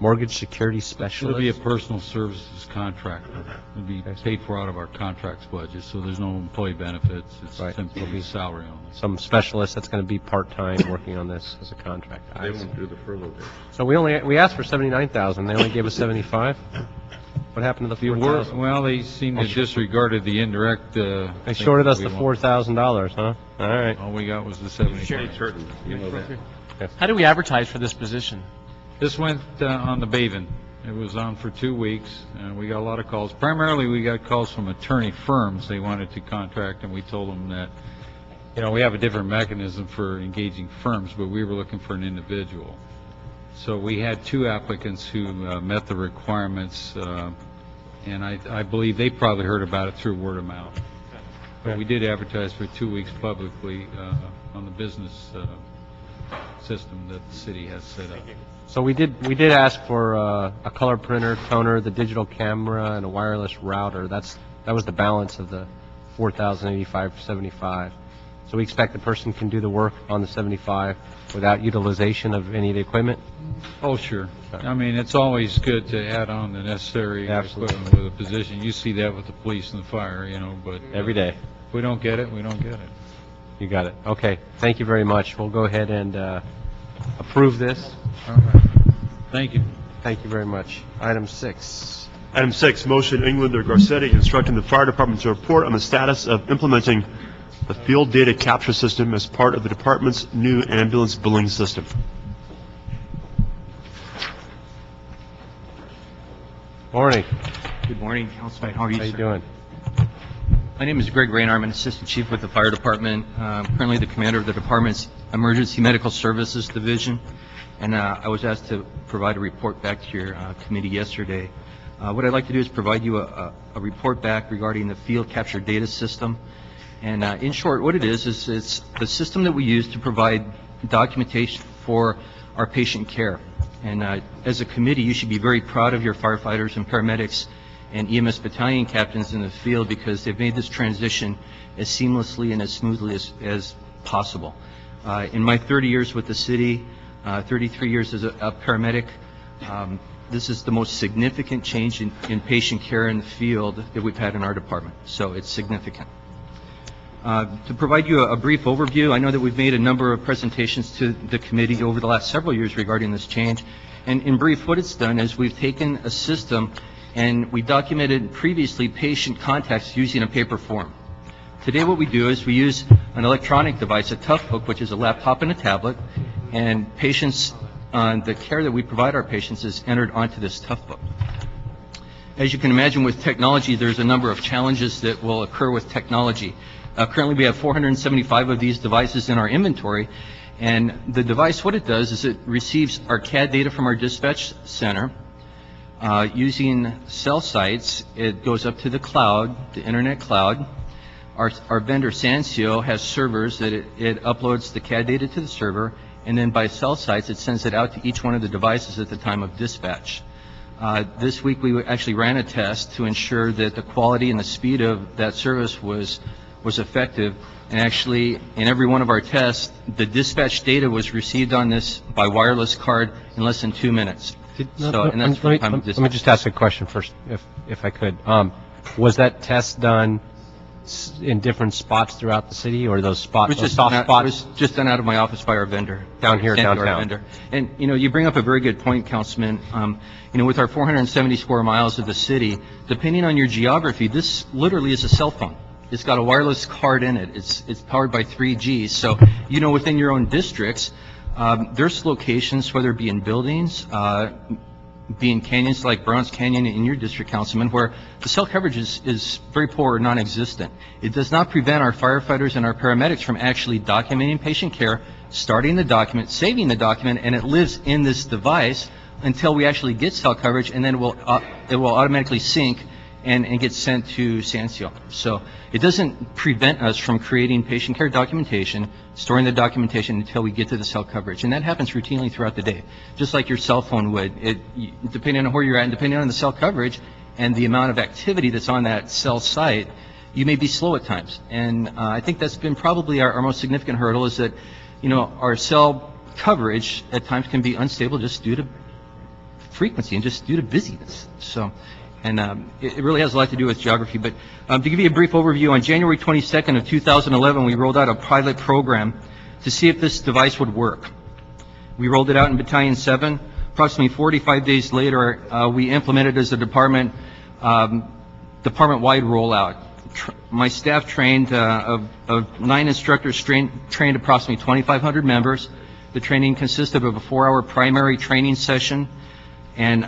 mortgage security specialist? It'll be a personal services contractor. It'll be paid for out of our contracts budget, so there's no employee benefits. It's Right. simply salary only. Some specialist that's going to be part-time working on this as a contractor. They won't do the furlough days. So we asked for 79,000. They only gave us 75. What happened to the 4,000? Well, they seem to disregarded the indirect. They shorted us the $4,000, huh? All right. All we got was the 75. Certain, you know that. How do we advertise for this position? This went on the Baven. It was on for 2 weeks, and we got a lot of calls. Primarily, we got calls from attorney firms they wanted to contract, and we told them that, you know, we have a different mechanism for engaging firms, but we were looking for an individual. So we had 2 applicants who met the requirements, and I believe they probably heard about it through word of mouth. But we did advertise for 2 weeks publicly on the business system that the city has set up. So we did ask for a color printer, toner, the digital camera, and a wireless router. That was the balance of the $4,085.75. So we expect the person can do the work on the 75 without utilization of any of the equipment? Oh, sure. I mean, it's always good to add on the necessary Absolutely. equipment with a position. You see that with the police and the fire, you know, but... Every day. If we don't get it, we don't get it. You got it. Okay. Thank you very much. We'll go ahead and approve this. All right. Thank you. Thank you very much. Item 6. Item 6, motion England or Garcetti instructing the fire department to report on the status of implementing the field data capture system as part of the department's new ambulance billing system. Morning. Good morning, Councilman. How are you, How you sir? doing? My name is Greg Raynor. I'm an assistant chief with the fire department. Currently the commander of the department's emergency medical services division. And I was asked to provide a report back to your committee yesterday. What I'd like to do is provide you a report back regarding the field capture data system. And in short, what it is it's the system that we use to provide documentation for our patient care. And as a committee, you should be very proud of your firefighters and paramedics and EMS battalion captains in the field because they've made this transition as seamlessly and as smoothly as possible. In my 30 years with the city, 33 years as a paramedic, this is the most significant change in patient care in the field that we've had in our department. So it's significant. To provide you a brief overview, I know that we've made a number of presentations to the committee over the last several years regarding this change. And in brief, what it's done is we've taken a system and we documented previously patient contacts using a paper form. Today what we do is we use an electronic device, a tough book, which is a laptop and a tablet, and patients, the care that we provide our patients is entered onto this tough book. As you can imagine with technology, there's a number of challenges that will occur with technology. Currently we have 475 of these devices in our inventory, and the device, what it does is it receives our CAD data from our dispatch center. Using cell sites, it goes up to the cloud, the internet cloud. Our vendor Sansio has servers that it uploads the CAD data to the server, and then by cell sites it sends it out to each one of the devices at the time of dispatch. This week we actually ran a test to ensure that the quality and the speed of that service was effective, and actually in every one of our tests the dispatch data was received on this by wireless card in less than 2 minutes. Let me just ask a question first, if I could. Was that test done in different spots throughout the city, or those spots, those soft spots? It was just done out of my office by our vendor. Down here, Sent to our downtown. vendor. And, you know, you bring up a very good point, Councilman. You know, with our 470 square miles of the city, depending on your geography, this literally is a cell phone. It's got a wireless card in it. It's powered by 3G. So, you know, within your own districts, There's locations, whether it be in buildings, be in canyons like Browns Canyon in your district, Councilman, where the cell coverage is very poor or non-existent. It does not prevent our firefighters and our paramedics from actually documenting patient care, starting the document, saving the document, and it lives in this device until we actually get cell coverage, and then it will automatically sync and get sent to Sancio. So it doesn't prevent us from creating patient care documentation, storing the documentation until we get to the cell coverage. And that happens routinely throughout the day, just like your cell phone would. Depending on where you're at and depending on the cell coverage and the amount of activity that's on that cell site, you may be slow at times. And I think that's been probably our most significant hurdle, is that, you know, our cell coverage at times can be unstable just due to frequency and just due to busyness. So, and it really has a lot to do with geography. But to give you a brief overview, on January 22nd of 2011, we rolled out a pilot program to see if this device would work. We rolled it out in Battalion 7. Approximately 45 days later, we implemented as a department, department-wide rollout. My staff trained, of 9 instructors, trained approximately 2,500 members. The training consisted of a 4-hour primary training session, and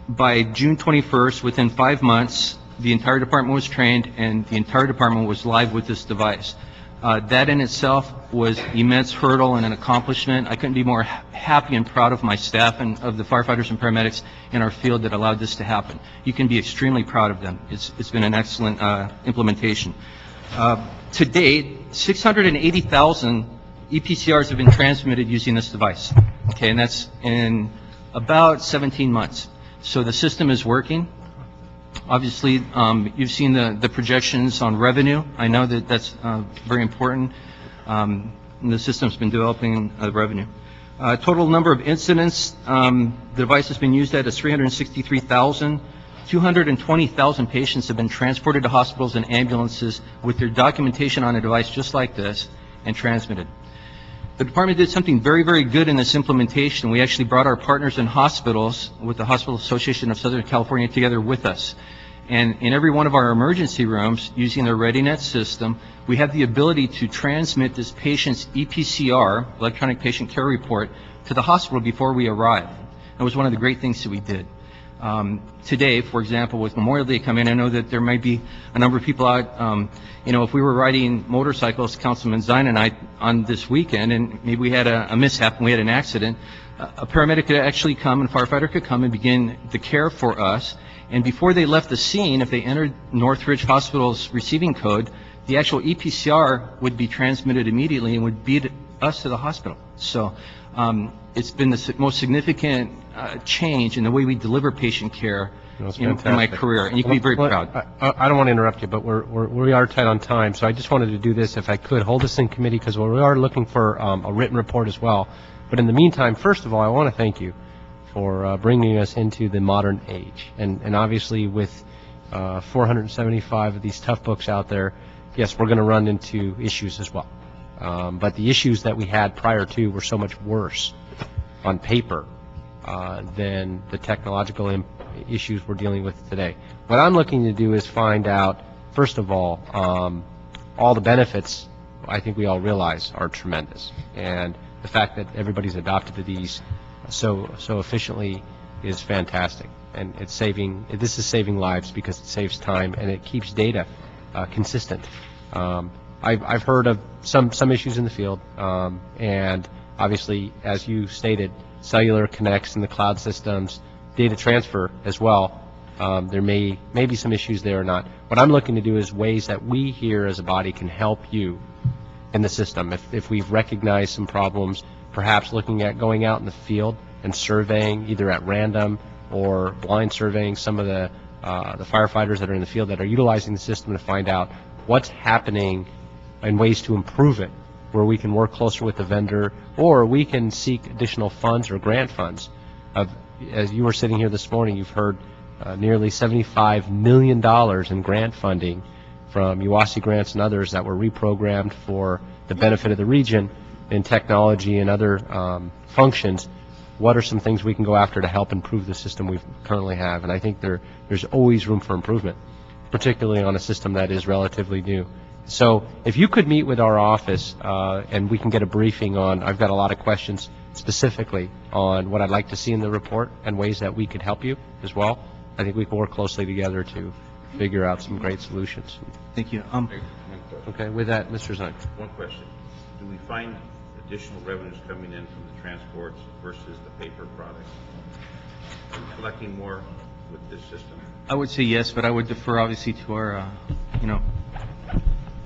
by June 21st, within 5 months, the entire department was trained and the entire department was live with this device. That in itself was immense hurdle and an accomplishment. I couldn't be more happy and proud of my staff and of the firefighters and paramedics in our field that allowed this to happen. You can be extremely proud of them. It's been an excellent implementation. To date, 680,000 EPCRs have been transmitted using this device. Okay, and that's in about 17 months. So the system is working. Obviously, you've seen the projections on revenue. I know that that's very important. The system's been developing revenue. Total number of incidents the device has been used at is 363,000. 220,000 patients have been transported to hospitals and ambulances with their documentation on a device just like this and transmitted. The department did something very, very good in this implementation. We actually brought our partners in hospitals with the Hospital Association of Southern California together with us. And in every one of our emergency rooms, using the ReadyNet system, we have the ability to transmit this patient's EPCR, electronic patient care report, to the hospital before we arrive. That was one of the great things that we did. Today, for example, with Memorial Day coming, I know that there might be a number of people out, you know, if we were riding motorcycles, Councilman Zine and I, on this weekend, and maybe we had a mishap and we had an accident, a paramedic could actually come and a firefighter could come and begin the care for us. And before they left the scene, if they entered Northridge Hospital's receiving code, the actual EPCR would be transmitted immediately and would beat us to the hospital. So it's been the most significant change in the way we deliver patient care in my career, and you can be very proud. I don't want to interrupt you, but we are tight on time, so I just wanted to do this, if I could, hold this in committee, because we are looking for a written report as well. But in the meantime, first of all, I want to thank you for bringing us into the modern age. And obviously with 475 of these tough books out there, yes, we're going to run into issues as well. But the issues that we had prior to were so much worse on paper than the technological issues we're dealing with today. What I'm looking to do is find out, first of all the benefits I think we all realize are tremendous. And the fact that everybody's adopted these so efficiently is fantastic. And this is saving lives because it saves time and it keeps data consistent. I've heard of some issues in the field, and obviously, as you stated, cellular connects in the cloud systems, data transfer as well. There may be some issues there or not. What I'm looking to do is ways that we here as a body can help you in the system. If we've recognized some problems, perhaps looking at going out in the field and surveying, either at random or blind surveying some of the firefighters that are in the field that are utilizing the system to find out what's happening and ways to improve it, where we can work closer with the vendor, or we can seek additional funds or grant funds. As you were sitting here this morning, you've heard nearly $75 million in grant funding from UASI grants and others that were reprogrammed for the benefit of the region in technology and other functions. What are some things we can go after to help improve the system we currently have? And I think there's always room for improvement. particularly on a system that is relatively new. So if you could meet with our office, and we can get a briefing on, I've got a lot of questions specifically on what I'd like to see in the report and ways that we could help you as well. I think we can work closely together to figure out some great solutions. Thank you. Okay, with that, Mr. Zine. One question. Do we find additional revenues coming in from the transports versus the paper products? Are we collecting more with this system? I would say yes, but I would defer obviously to our,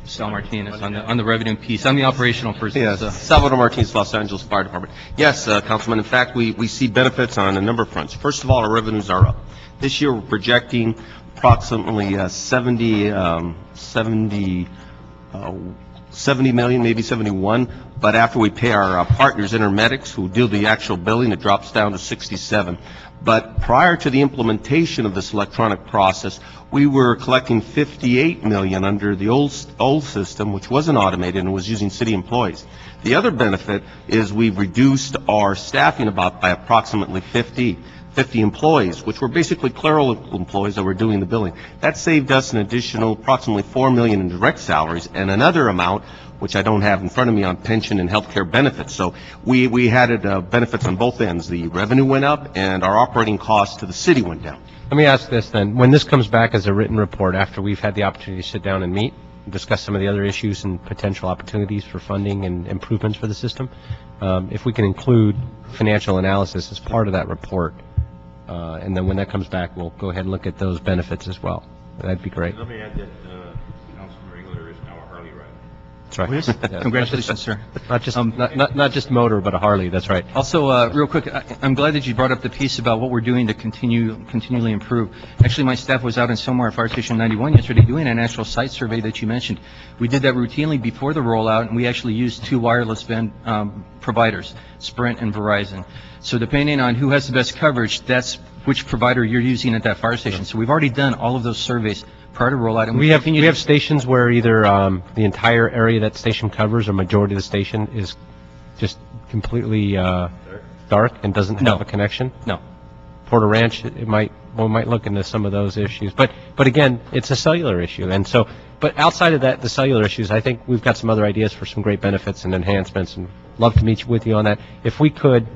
Sal Martinez on the revenue piece. I'm the operational person. Yes, so. Salvador Martinez, Los Angeles Fire Department. Yes, Councilman, in fact, we see benefits on a number of fronts. First of all, our revenues are up. This year, we're projecting approximately 70 million, maybe 71, but after we pay our partners, Intermedics, who do the actual billing, it drops down to 67. But prior to the implementation of this electronic process, we were collecting 58 million under the old system, which wasn't automated and was using city employees. The other benefit is we've reduced our staffing by approximately 50 employees, which were basically clerical employees that were doing the billing. That saved us an additional approximately 4 million in direct salaries and another amount, which I don't have in front of me, on pension and health care benefits. So we had benefits on both ends. The revenue went up and our operating costs to the city went down. Let me ask this then. When this comes back as a written report, after we've had the opportunity to sit down and meet, and discuss some of the other issues and potential opportunities for funding and improvements for the system, if we can include financial analysis as part of that report, and then when that comes back, we'll go ahead and look at those benefits as well. That'd be great. Let me add that Councilman Engler is now a Harley rider. That's right. Yes. Congratulations, sir. Not just motor, but a Harley. That's right. Also, real quick, I'm glad that you brought up the piece about what we're doing to continually improve. Actually, my staff was out in Selmar at Fire Station 91 yesterday doing a national site survey that you mentioned. We did that routinely before the rollout, and we actually used two wireless band providers, Sprint and Verizon. So depending on who has the best coverage, that's which provider you're using at that fire station. So we've already done all of those surveys prior to rollout. And we have stations where either the entire area that station covers or majority of the station is just completely dark and doesn't have a connection. No. Porter Ranch, we might look into some of those issues. But again, it's a cellular issue. And so, but outside of that, the cellular issues, I think we've got some other ideas for some great benefits and enhancements, and love to meet with you on that. If we could,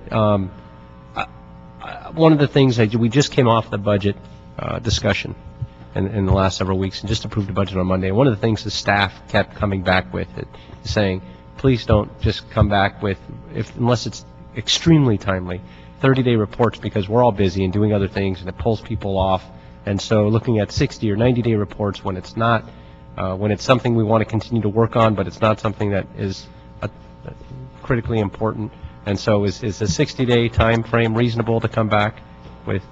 one of the things that we just came off the budget discussion in the last several weeks and just approved the budget on Monday. One of the things the staff kept coming back with is saying, please don't just come back with, unless it's extremely timely, 30-day reports, because we're all busy and doing other things and it pulls people off. And so looking at 60 or 90-day reports when it's not, when it's something we want to continue to work on, but it's not something that is critically important. And so is a 60-day time frame reasonable to come back with?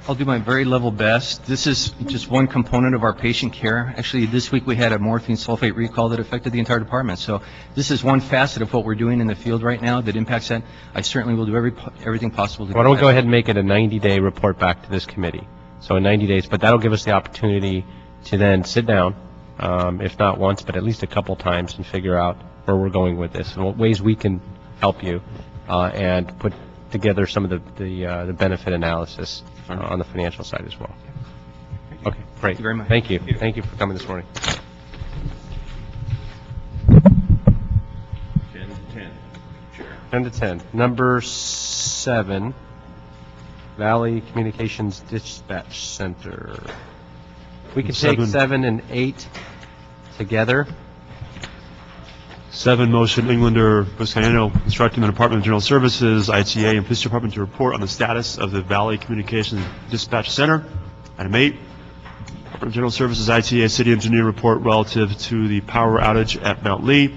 I'll do my very level best. This is just one component of our patient care. Actually, this week we had a morphine sulfate recall that affected the entire department. So this is one facet of what we're doing in the field right now that impacts that. I certainly will do everything possible to Why don't we go ahead and make it a 90-day report back to this committee? So in 90 days, but that'll give us the opportunity to then sit down, if not once, but at least a couple times, and figure out where we're going with this and what ways we can help you, and put together some of the benefit analysis on the financial side as well. Okay, great. Thank you very much. Thank you. Thank you for coming this morning. 10 to 10. Number 7, Valley Communications Dispatch Center. We can take 7 and 8 together. 7, motion Englander, Buscaino, instructing the Department of General Services, ITA, and Police Department to report on the status of the Valley Communications Dispatch Center. Item 8, Department of General Services, ITA, City Engineer report relative to the power outage at Mount Lee.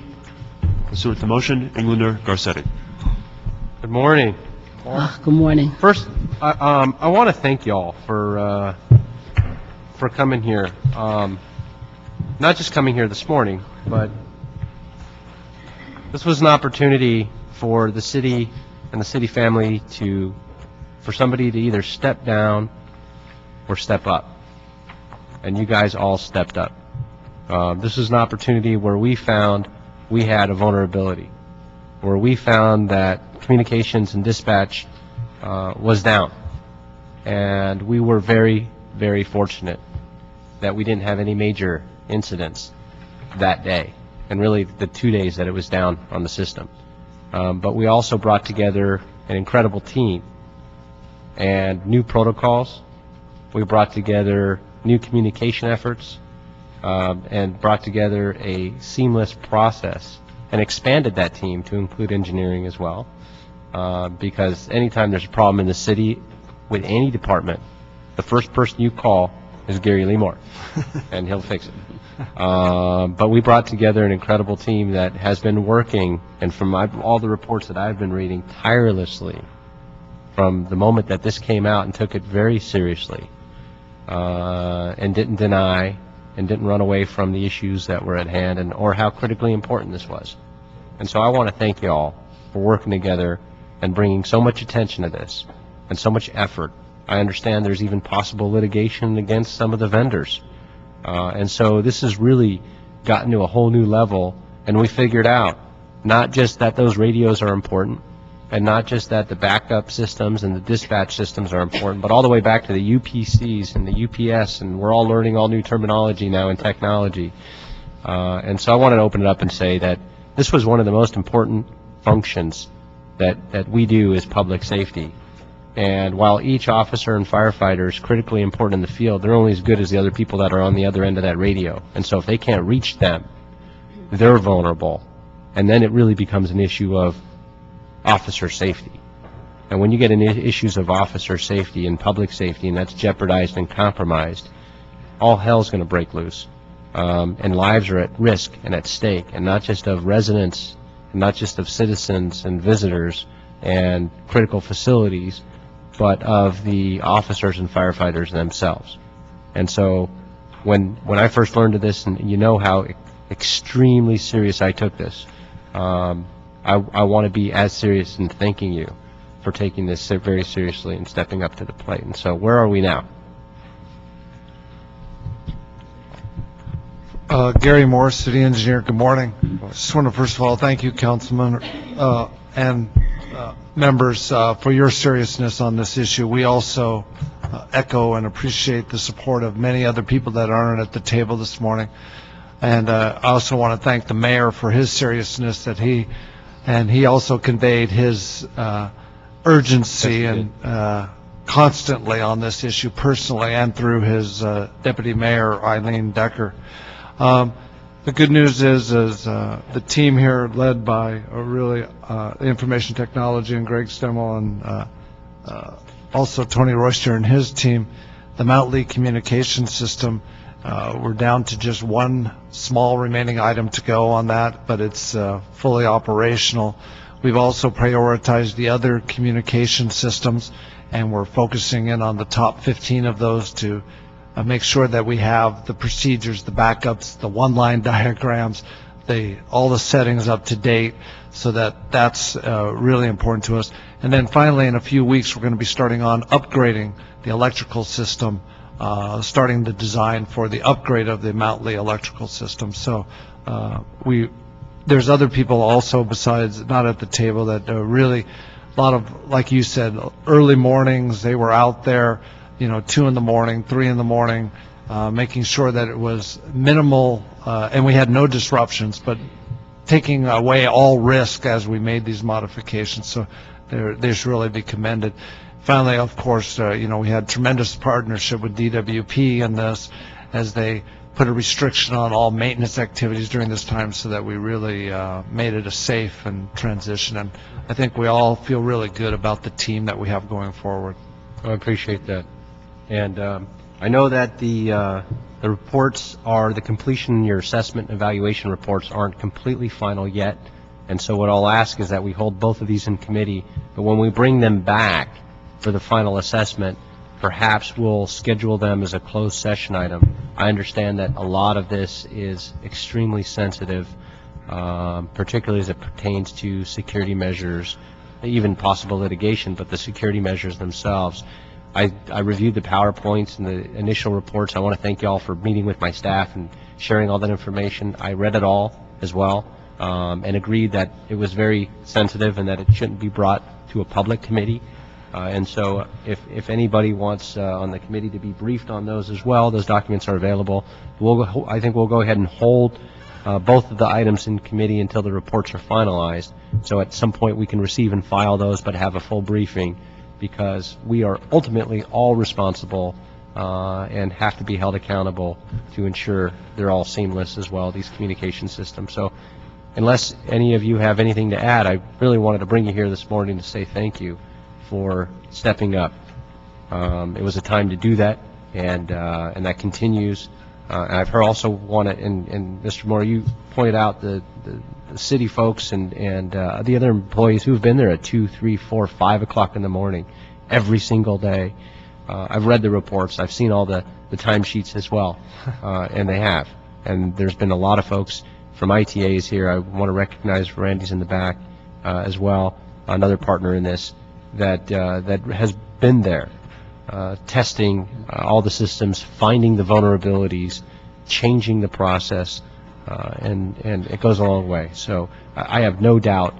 Pursuant to motion, Englander, Garcetti. Good morning. Good morning. First, I want to thank y'all for coming here. Not just coming here this morning, but this was an opportunity for the city and the city family for somebody to either step down or step up. And you guys all stepped up. This was an opportunity where we found we had a vulnerability, where we found that communications and dispatch was down. And we were very, very fortunate that we didn't have any major incidents that day, and really the 2 days that it was down on the system. But we also brought together an incredible team and new protocols. We brought together new communication efforts and brought together a seamless process and expanded that team to include engineering as well. Because anytime there's a problem in the city with any department, the first person you call is Gary Leemore, and he'll fix it. But we brought together an incredible team that has been working, and from all the reports that I've been reading, tirelessly from the moment that this came out, and took it very seriously, and didn't deny and didn't run away from the issues that were at hand and or how critically important this was. And so I want to thank you all for working together and bringing so much attention to this and so much effort. I understand there's even possible litigation against some of the vendors. And so this has really gotten to a whole new level, and we figured out not just that those radios are important, and not just that the backup systems and the dispatch systems are important, but all the way back to the UPCs and the UPS, and we're all learning all new terminology now in technology. And so I wanted to open it up and say that this was one of the most important functions that we do as public safety. And while each officer and firefighter is critically important in the field, they're only as good as the other people that are on the other end of that radio. And so if they can't reach them, they're vulnerable. And then it really becomes an issue of officer safety. And when you get into issues of officer safety and public safety, and that's jeopardized and compromised, all hell's going to break loose. And lives are at risk and at stake, and not just of residents, and not just of citizens and visitors and critical facilities, but of the officers and firefighters themselves. And so when I first learned of this, and you know how extremely serious I took this, I want to be as serious in thanking you for taking this very seriously and stepping up to the plate. And so where are we now? Gary Morris, City Engineer, good morning. Just want to first of all thank you, Councilman, and members, for your seriousness on this issue. We also echo and appreciate the support of many other people that aren't at the table this morning. And I also want to thank the mayor for his seriousness that he also conveyed his urgency and constantly on this issue personally and through his deputy mayor, Eileen Decker. The good news is the team here led by really information technology and Greg Stemmel and also Tony Royster and his team, the Mount Lee communication system. We're down to just one small remaining item to go on that, but it's fully operational. We've also prioritized the other communication systems, and we're focusing in on the top 15 of those to make sure that we have the procedures, the backups, the one-line diagrams, all the settings up to date, so that's really important to us. And then finally, in a few weeks, we're going to be starting on upgrading the electrical system, starting the design for the upgrade of the Mount Lee electrical system. So there's other people also besides, not at the table, that really, a lot of, like you said, early mornings, they were out there, 2 in the morning, 3 in the morning, making sure that it was minimal, and we had no disruptions, but taking away all risk as we made these modifications. So they should really be commended. Finally, of course, we had tremendous partnership with DWP in this, as they put a restriction on all maintenance activities during this time, so that we really made it a safe and transition. And I think we all feel really good about the team that we have going forward. I appreciate that. And I know that the reports are, the completion, your assessment and evaluation reports aren't completely final yet. And so what I'll ask is that we hold both of these in committee, but when we bring them back for the final assessment, perhaps we'll schedule them as a closed session item. I understand that a lot of this is extremely sensitive, particularly as it pertains to security measures, even possible litigation, but the security measures themselves. I reviewed the PowerPoints and the initial reports. I want to thank you all for meeting with my staff and sharing all that information. I read it all as well, and agreed that it was very sensitive and that it shouldn't be brought to a public committee. And so if anybody wants on the committee to be briefed on those as well, those documents are available. I think we'll go ahead and hold both of the items in committee until the reports are finalized. So at some point we can receive and file those, but have a full briefing, because we are ultimately all responsible and have to be held accountable to ensure they're all seamless as well, these communication systems. So unless any of you have anything to add, I really wanted to bring you here this morning to say thank you for stepping up. It was a time to do that, and that continues. And I've heard also and Mr. Moore, you pointed out the city folks and the other employees who've been there at 2, 3, 4, 5 o'clock in the morning every single day. I've read the reports. I've seen all the timesheets as well, and they have. And there's been a lot of folks from ITAs here. I want to recognize Randy's in the back as well, another partner in this, that has been there, testing all the systems, finding the vulnerabilities, changing the process, and it goes a long way. So I have no doubt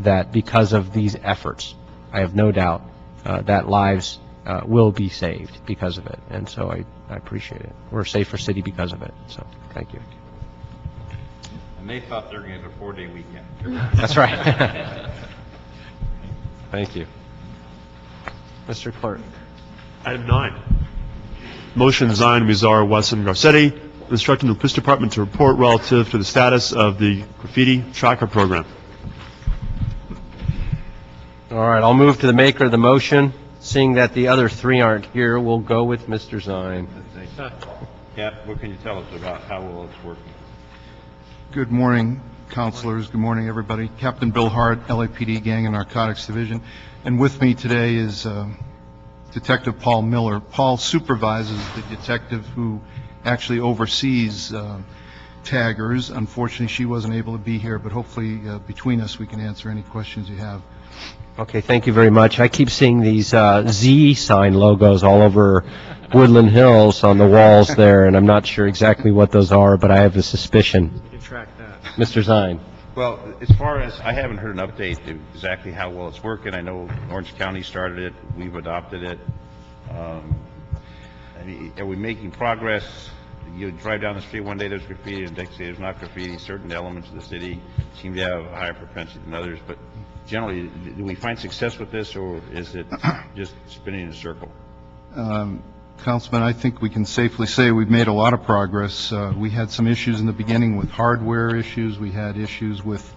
that because of these efforts, I have no doubt that lives will be saved because of it. And so I appreciate it. We're a safer city because of it. So thank you. And they thought they were going to get a 4-day weekend. That's right. Thank you. Mr. Clerk. Item 9. Motion Zion, Mizar, Wesson, Garcetti, instructing the police department to report relative to the status of the graffiti tracker program. All right, I'll move to the maker of the motion. Seeing that the other three aren't here, we'll go with Mr. Zine. Cap, what can you tell us about how well it's working? Good morning, counselors. Good morning, everybody. Captain Bill Hart, LAPD Gang and Narcotics Division. And with me today is Detective Paul Miller. Paul supervises the detective who actually oversees taggers. Unfortunately, she wasn't able to be here, but hopefully between us we can answer any questions you have. Okay, thank you very much. I keep seeing these Z sign logos all over Woodland Hills on the walls there, and I'm not sure exactly what those are, but I have a suspicion. You can track that. Mr. Zine. Well, as far as, I haven't heard an update to exactly how well it's working. I know Orange County started it. We've adopted it. Are we making progress? You drive down the street one day, there's graffiti, and the next day there's not graffiti. Certain elements of the city seem to have a higher propensity than others, but generally, do we find success with this, or is it just spinning in a circle? Councilman, I think we can safely say we've made a lot of progress. We had some issues in the beginning with hardware issues. We had issues with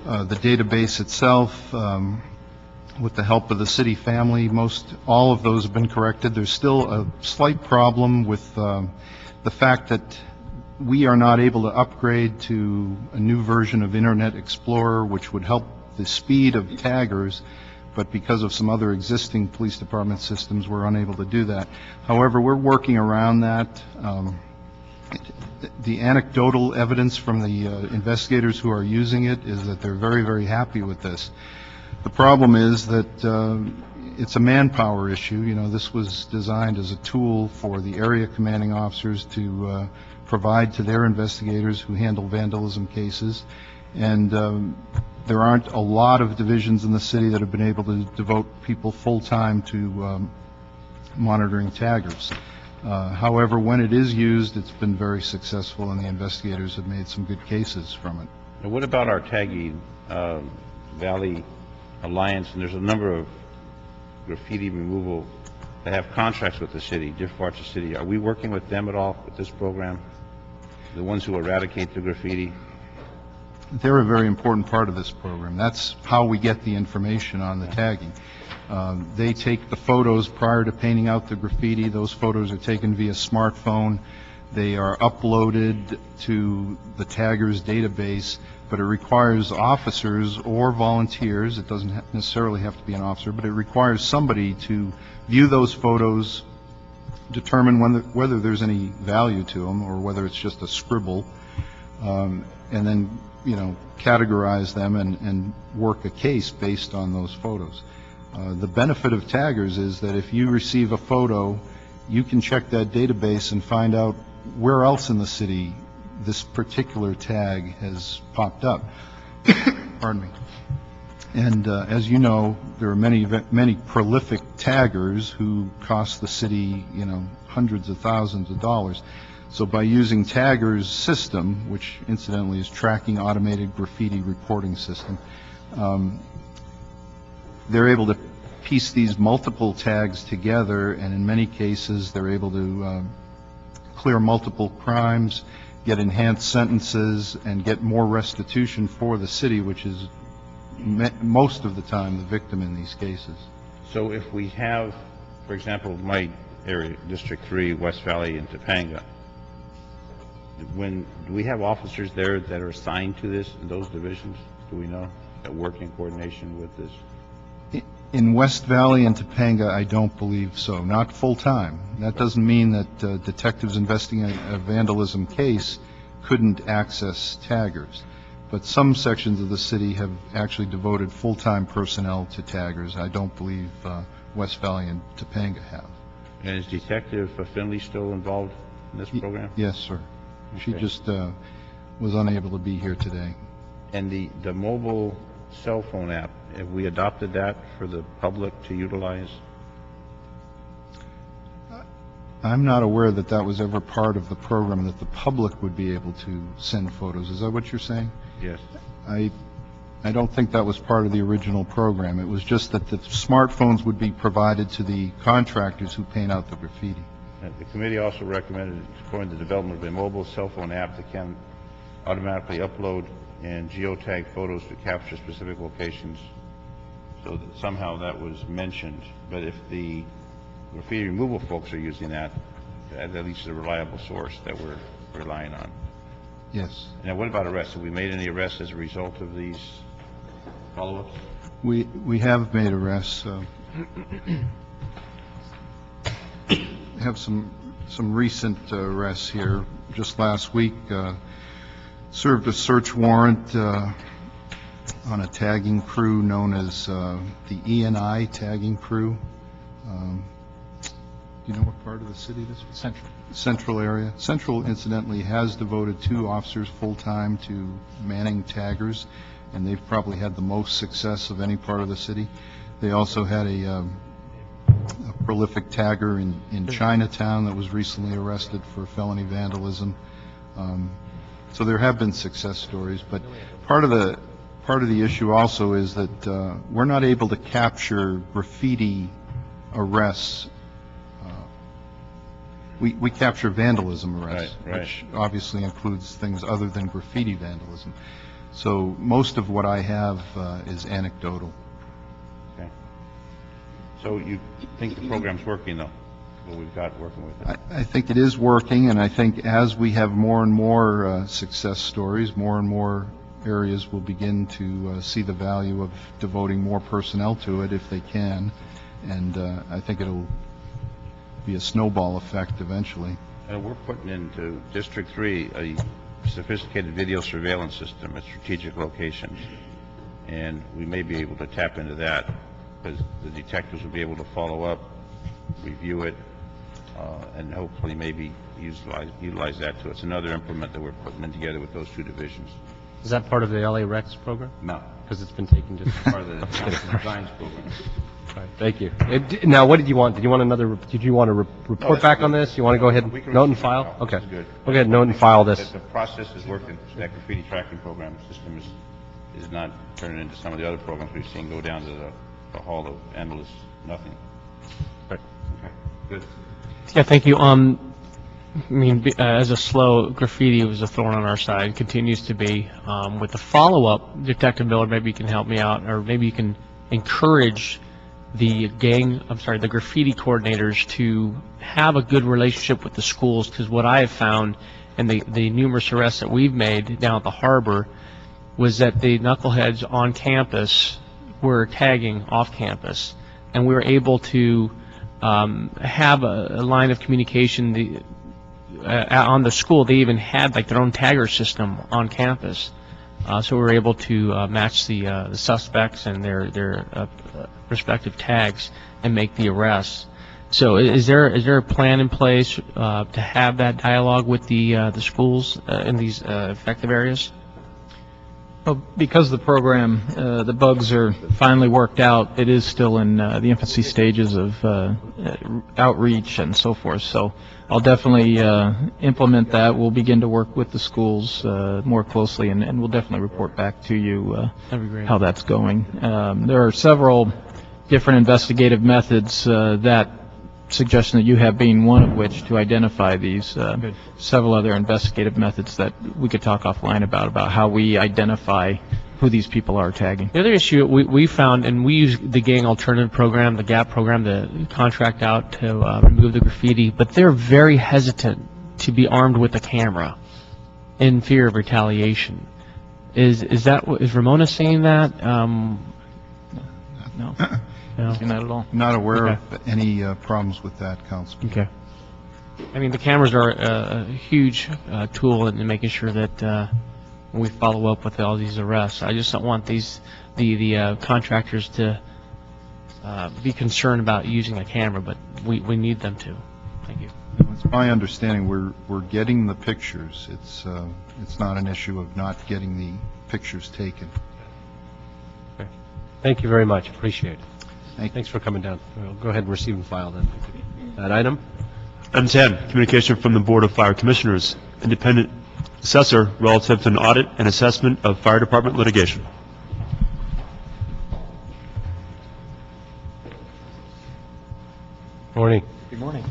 the database itself. With the help of the city family, all of those have been corrected. There's still a slight problem with the fact that we are not able to upgrade to a new version of Internet Explorer, which would help the speed of taggers, but because of some other existing police department systems, we're unable to do that. However, we're working around that. The anecdotal evidence from the investigators who are using it is that they're very, very happy with this. The problem is that it's a manpower issue. You know, this was designed as a tool for the area commanding officers to provide to their investigators who handle vandalism cases. And there aren't a lot of divisions in the city that have been able to devote people full-time to monitoring taggers. However, when it is used, it's been very successful, and the investigators have made some good cases from it. Now, what about our tagging Valley Alliance? And there's a number of graffiti removal that have contracts with the city, different parts of the city. Are we working with them at all with this program? The ones who eradicate the graffiti? They're a very important part of this program. That's how we get the information on the tagging. They take the photos prior to painting out the graffiti. Those photos are taken via smartphone. They are uploaded to the taggers database, but it requires officers or volunteers. It doesn't necessarily have to be an officer, but it requires somebody to view those photos, determine whether there's any value to them or whether it's just a scribble, and then, you know, categorize them and work a case based on those photos. The benefit of taggers is that if you receive a photo, you can check that database and find out where else in the city this particular tag has popped up. Pardon me. And as you know, there are many prolific taggers who cost the city, hundreds of thousands of dollars. So by using taggers' system, which incidentally is tracking automated graffiti reporting system, they're able to piece these multiple tags together, and in many cases they're able to clear multiple crimes, get enhanced sentences, and get more restitution for the city, which is most of the time the victim in these cases. So if we have, for example, my area, District 3, West Valley and Topanga, do we have officers there that are assigned to this, in those divisions, do we know, that work in coordination with this? In West Valley and Topanga, I don't believe so, not full-time. That doesn't mean that detectives investigating a vandalism case couldn't access taggers. But some sections of the city have actually devoted full-time personnel to taggers. I don't believe West Valley and Topanga have. And is Detective Finley still involved in this program? Yes, sir. Okay. She just was unable to be here today. And the mobile cell phone app, have we adopted that for the public to utilize? I'm not aware that that was ever part of the program, that the public would be able to send photos. Is that what you're saying? Yes. I don't think that was part of the original program. It was just that the smartphones would be provided to the contractors who paint out the graffiti. The committee also recommended supporting the development of a mobile cell phone app that can automatically upload and geotag photos to capture specific locations, so that somehow that was mentioned. But if the graffiti removal folks are using that, at least a reliable source that we're relying on. Yes. Now, what about arrests? Have we made any arrests as a result of these follow-ups? We have made arrests. Have some recent arrests here. Just last week, served a search warrant on a tagging crew known as the E&I tagging crew. Do you know what part of the city this is? Central. Central area. Central, incidentally, has devoted 2 officers full-time to manning taggers, and they've probably had the most success of any part of the city. They also had a prolific tagger in Chinatown that was recently arrested for felony vandalism. So there have been success stories, but part of the issue also is that we're not able to capture graffiti arrests. We capture vandalism arrests, right. which obviously includes things other than graffiti vandalism. So most of what I have is anecdotal. Okay. So you think the program's working, though, what we've got working with it? I think it is working, and I think as we have more and more success stories, more and more areas will begin to see the value of devoting more personnel to it if they can, and I think it'll be a snowball effect eventually. We're putting into District 3 a sophisticated video surveillance system at strategic locations, and we may be able to tap into that because the detectives will be able to follow up, review it, and hopefully maybe utilize that too. It's another implement that we're putting in together with those 2 divisions. Is that part of the LA Rex program? No. Because it's been taken just Part of the designs program. All right, thank you. Now, what did you want? Did you want a report back on this? You want to go ahead and note and file? Okay. This is good. Go ahead, note and file this. The process is working. That graffiti tracking program system is not turning into some of the other programs we've seen go down to the hall of endless nothing. Right. Okay, good. Yeah, thank you. As a slow, graffiti was a thorn on our side, continues to be. With the follow-up, Detective Miller, maybe you can help me out, or maybe you can encourage the graffiti coordinators to have a good relationship with the schools, because what I have found in the numerous arrests that we've made down at the harbor was that the knuckleheads on campus were tagging off campus, and we were able to have a line of communication. On the school, they even had like their own tagger system on campus, so we were able to match the suspects and their respective tags and make the arrests. So, is there a plan in place to have that dialogue with the schools in these affected areas? Well, because the program, the bugs are finally worked out, it is still in the infancy stages of outreach and so forth. So I'll definitely implement that. We'll begin to work with the schools more closely, and we'll definitely report back to you how that's going. There are several different investigative methods, that suggestion that you have being one of which, to identify these. Several other investigative methods that we could talk offline about how we identify who these people are tagging. The other issue we found, and we use the gang alternative program, the GAP program, the contract out to remove the graffiti, but they're very hesitant to be armed with a camera in fear of retaliation. Is Ramona saying that? No. No, not at all. Not aware of any problems with that, Councilman. Okay. I mean, the cameras are a huge tool in making sure that we follow up with all these arrests. I just don't want the contractors to be concerned about using a camera, but we need them to. Thank you. It's my understanding we're getting the pictures. It's not an issue of not getting the pictures taken. Okay. Thank you very much. Appreciate it. Thanks for coming down. We'll go ahead and receive and file then. That item. Item 10, communication from the Board of Fire Commissioners, independent assessor relative to an audit and assessment of fire department litigation. Morning. Good morning.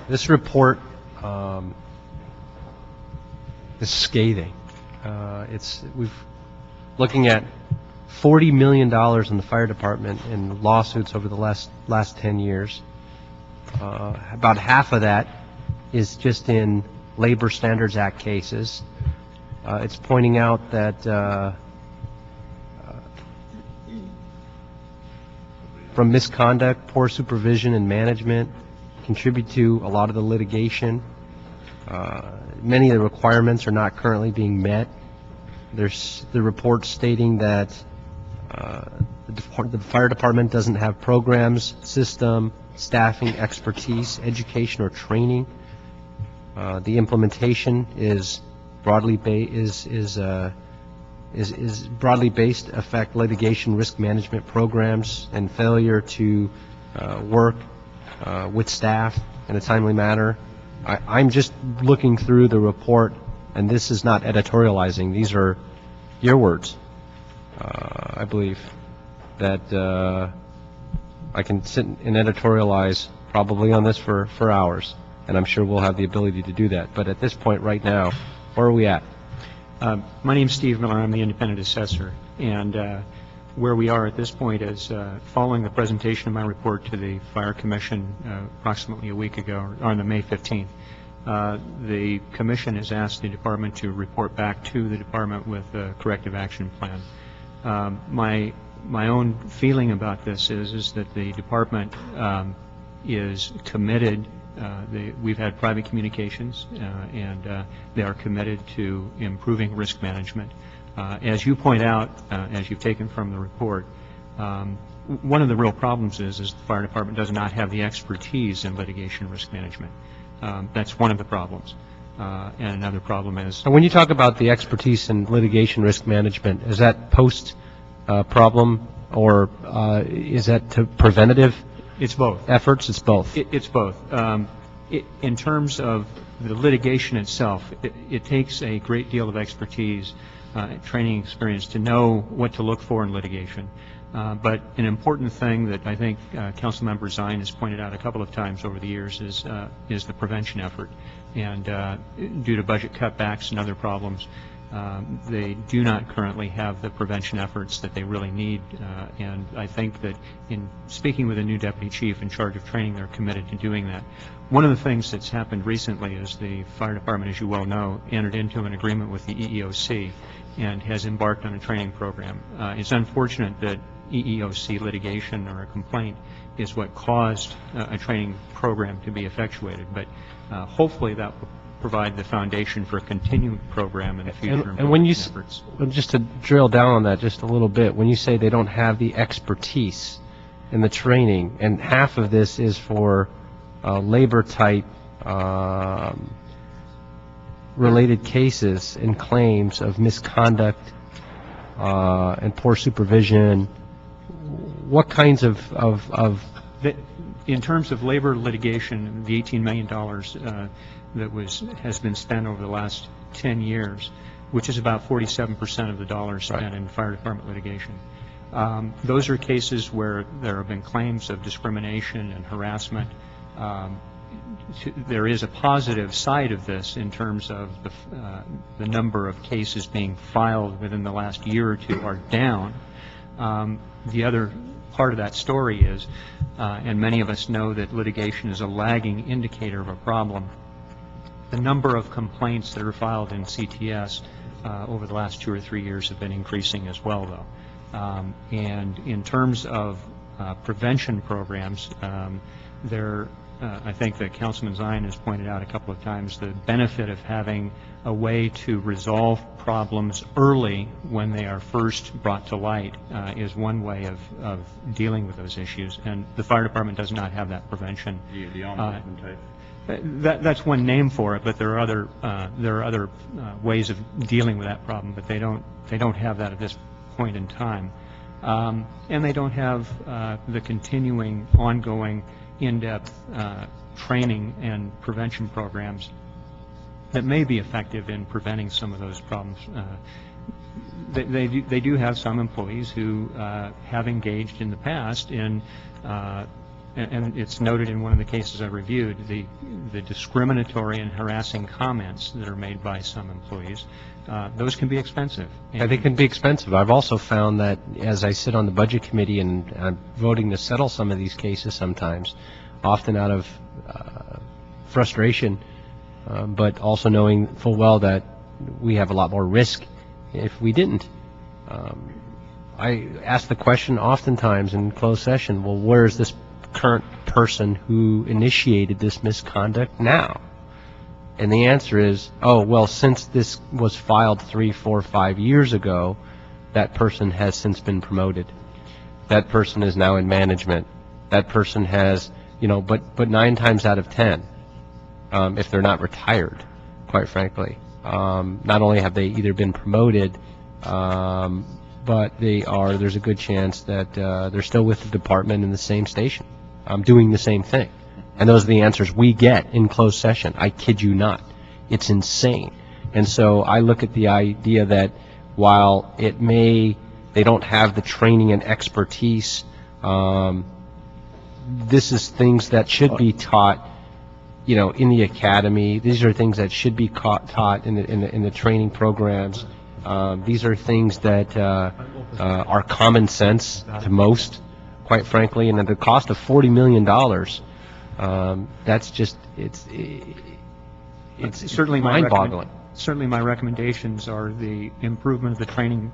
This report is scathing. We've looking at $40 million in the fire department in lawsuits over the last 10 years. About half of that is just in Labor Standards Act cases. It's pointing out that from misconduct, poor supervision and management contribute to a lot of the litigation. Many of the requirements are not currently being met. There's the report stating that the fire department doesn't have programs, system, staffing, expertise, education, or training. The implementation is broadly based, affect litigation risk management programs, and failure to work with staff in a timely manner. I'm just looking through the report, and this is not editorializing. These are your words. I believe that I can sit and editorialize probably on this for hours, and I'm sure we'll have the ability to do that. But at this point right now, where are we at? My name's Steve Miller. I'm the independent assessor. And where we are at this point is following the presentation of my report to the Fire Commission approximately a week ago, or on the May 15th. The Commission has asked the Department to report back to the Department with a corrective action plan. My own feeling about this is that the Department is committed. We've had private communications, and they are committed to improving risk management. As you point out, as you've taken from the report, one of the real problems is the fire department does not have the expertise in litigation risk management. That's one of the problems. And another problem is... And when you talk about the expertise in litigation risk management, is that post-problem, or is that to preventative? It's both. Efforts? It's both. It's both. In terms of the litigation itself, it takes a great deal of expertise, training experience to know what to look for in litigation. But an important thing that I think Councilmember Zine has pointed out a couple of times over the years is the prevention effort. And due to budget cutbacks and other problems, they do not currently have the prevention efforts that they really need. And I think that in speaking with a new deputy chief in charge of training, they're committed to doing that. One of the things that's happened recently is the fire department, as you well know, entered into an agreement with the EEOC and has embarked on a training program. It's unfortunate that EEOC litigation or a complaint is what caused a training program to be effectuated, but hopefully that will provide the foundation for a continuing program in the future. And when you, just to drill down on that just a little bit, when you say they don't have the expertise in the training, and half of this is for labor type related cases and claims of misconduct and poor supervision? What kinds of In terms of labor litigation, the $18 million that has been spent over the last 10 years, which is about 47% of the dollars spent in fire department litigation. Those are cases where there have been claims of discrimination and harassment. There is a positive side of this in terms of the number of cases being filed within the last year or two are down. The other part of that story is, and many of us know that litigation is a lagging indicator of a problem, the number of complaints that are filed in CTS over the last 2 or 3 years have been increasing as well, though. And in terms of prevention programs, I think that Councilman Zion has pointed out a couple of times the benefit of having a way to resolve problems early when they are first brought to light is one way of dealing with those issues. And the fire department does not have that prevention. The ombudsman type? That's one name for it, but there are other ways of dealing with that problem, but they don't have that at this point in time. And they don't have the continuing, ongoing, in-depth training and prevention programs that may be effective in preventing some of those problems. They do have some employees who have engaged in the past in, and it's noted in one of the cases I reviewed, the discriminatory and harassing comments that are made by some employees. Those can be expensive. And they can be expensive. I've also found that as I sit on the Budget Committee and I'm voting to settle some of these cases sometimes, often out of frustration, but also knowing full well that we have a lot more risk if we didn't. I ask the question oftentimes in closed session, well, where is this current person who initiated this misconduct now? And the answer is, oh, well, since this was filed 3, 4, 5 years ago, that person has since been promoted. That person is now in management. That person has, but 9 times out of 10, if they're not retired, quite frankly, not only have they either been promoted, but there's a good chance that they're still with the department in the same station, doing the same thing. And those are the answers we get in closed session. I kid you not. It's insane. And so I look at the idea that while they don't have the training and expertise, this is things that should be taught, in the academy. These are things that should be taught in the training programs. These are things that are common sense to most, quite frankly. And at the cost of $40 million, that's just it's certainly mind-boggling. Certainly, my recommendations are the improvement of the training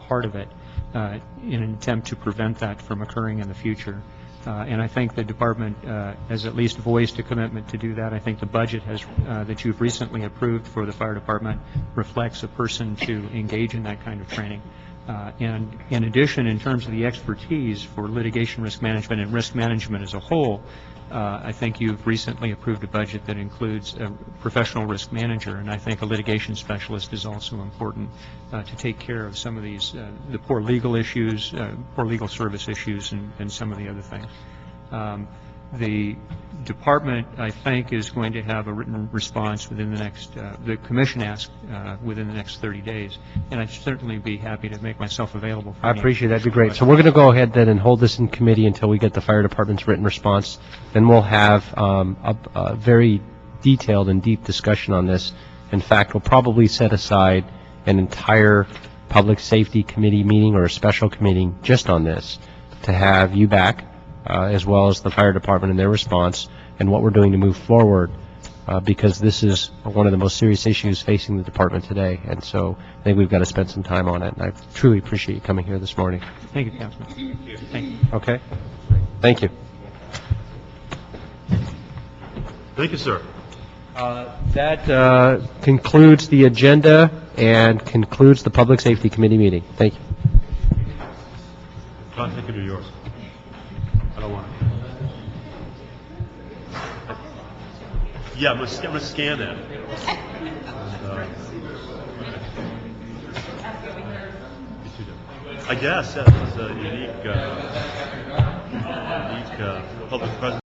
part of it in an attempt to prevent that from occurring in the future. And I think the department has at least voiced a commitment to do that. I think the budget that you've recently approved for the fire department reflects a person to engage in that kind of training. And in addition, in terms of the expertise for litigation risk management and risk management as a whole, I think you've recently approved a budget that includes a professional risk manager, and I think a litigation specialist is also important to take care of some of these, the poor legal issues, poor legal service issues, and some of the other things. The department, I think, is going to have a written response within the next, the commission asked within the next 30 days, and I'd certainly be happy to make myself available for I appreciate that. That'd be great. So we're going to go ahead then and hold this in committee until we get the fire department's written response. Then we'll have a very detailed and deep discussion on this. In fact, we'll probably set aside an entire public safety committee meeting or a special committee just on this to have you back, as well as the fire department and their response and what we're doing to move forward, because this is one of the most serious issues facing the department today. And so I think we've got to spend some time on it. And I truly appreciate you coming here this morning. Thank you, Councilman. Thank you. Okay. Thank you. Thank you, sir. That concludes the agenda and concludes the Public Safety Committee meeting. Thank you. John, take it to yours. I don't want it. Yeah, I'm going to scan that. And, I guess, yeah, this is a unique public presence.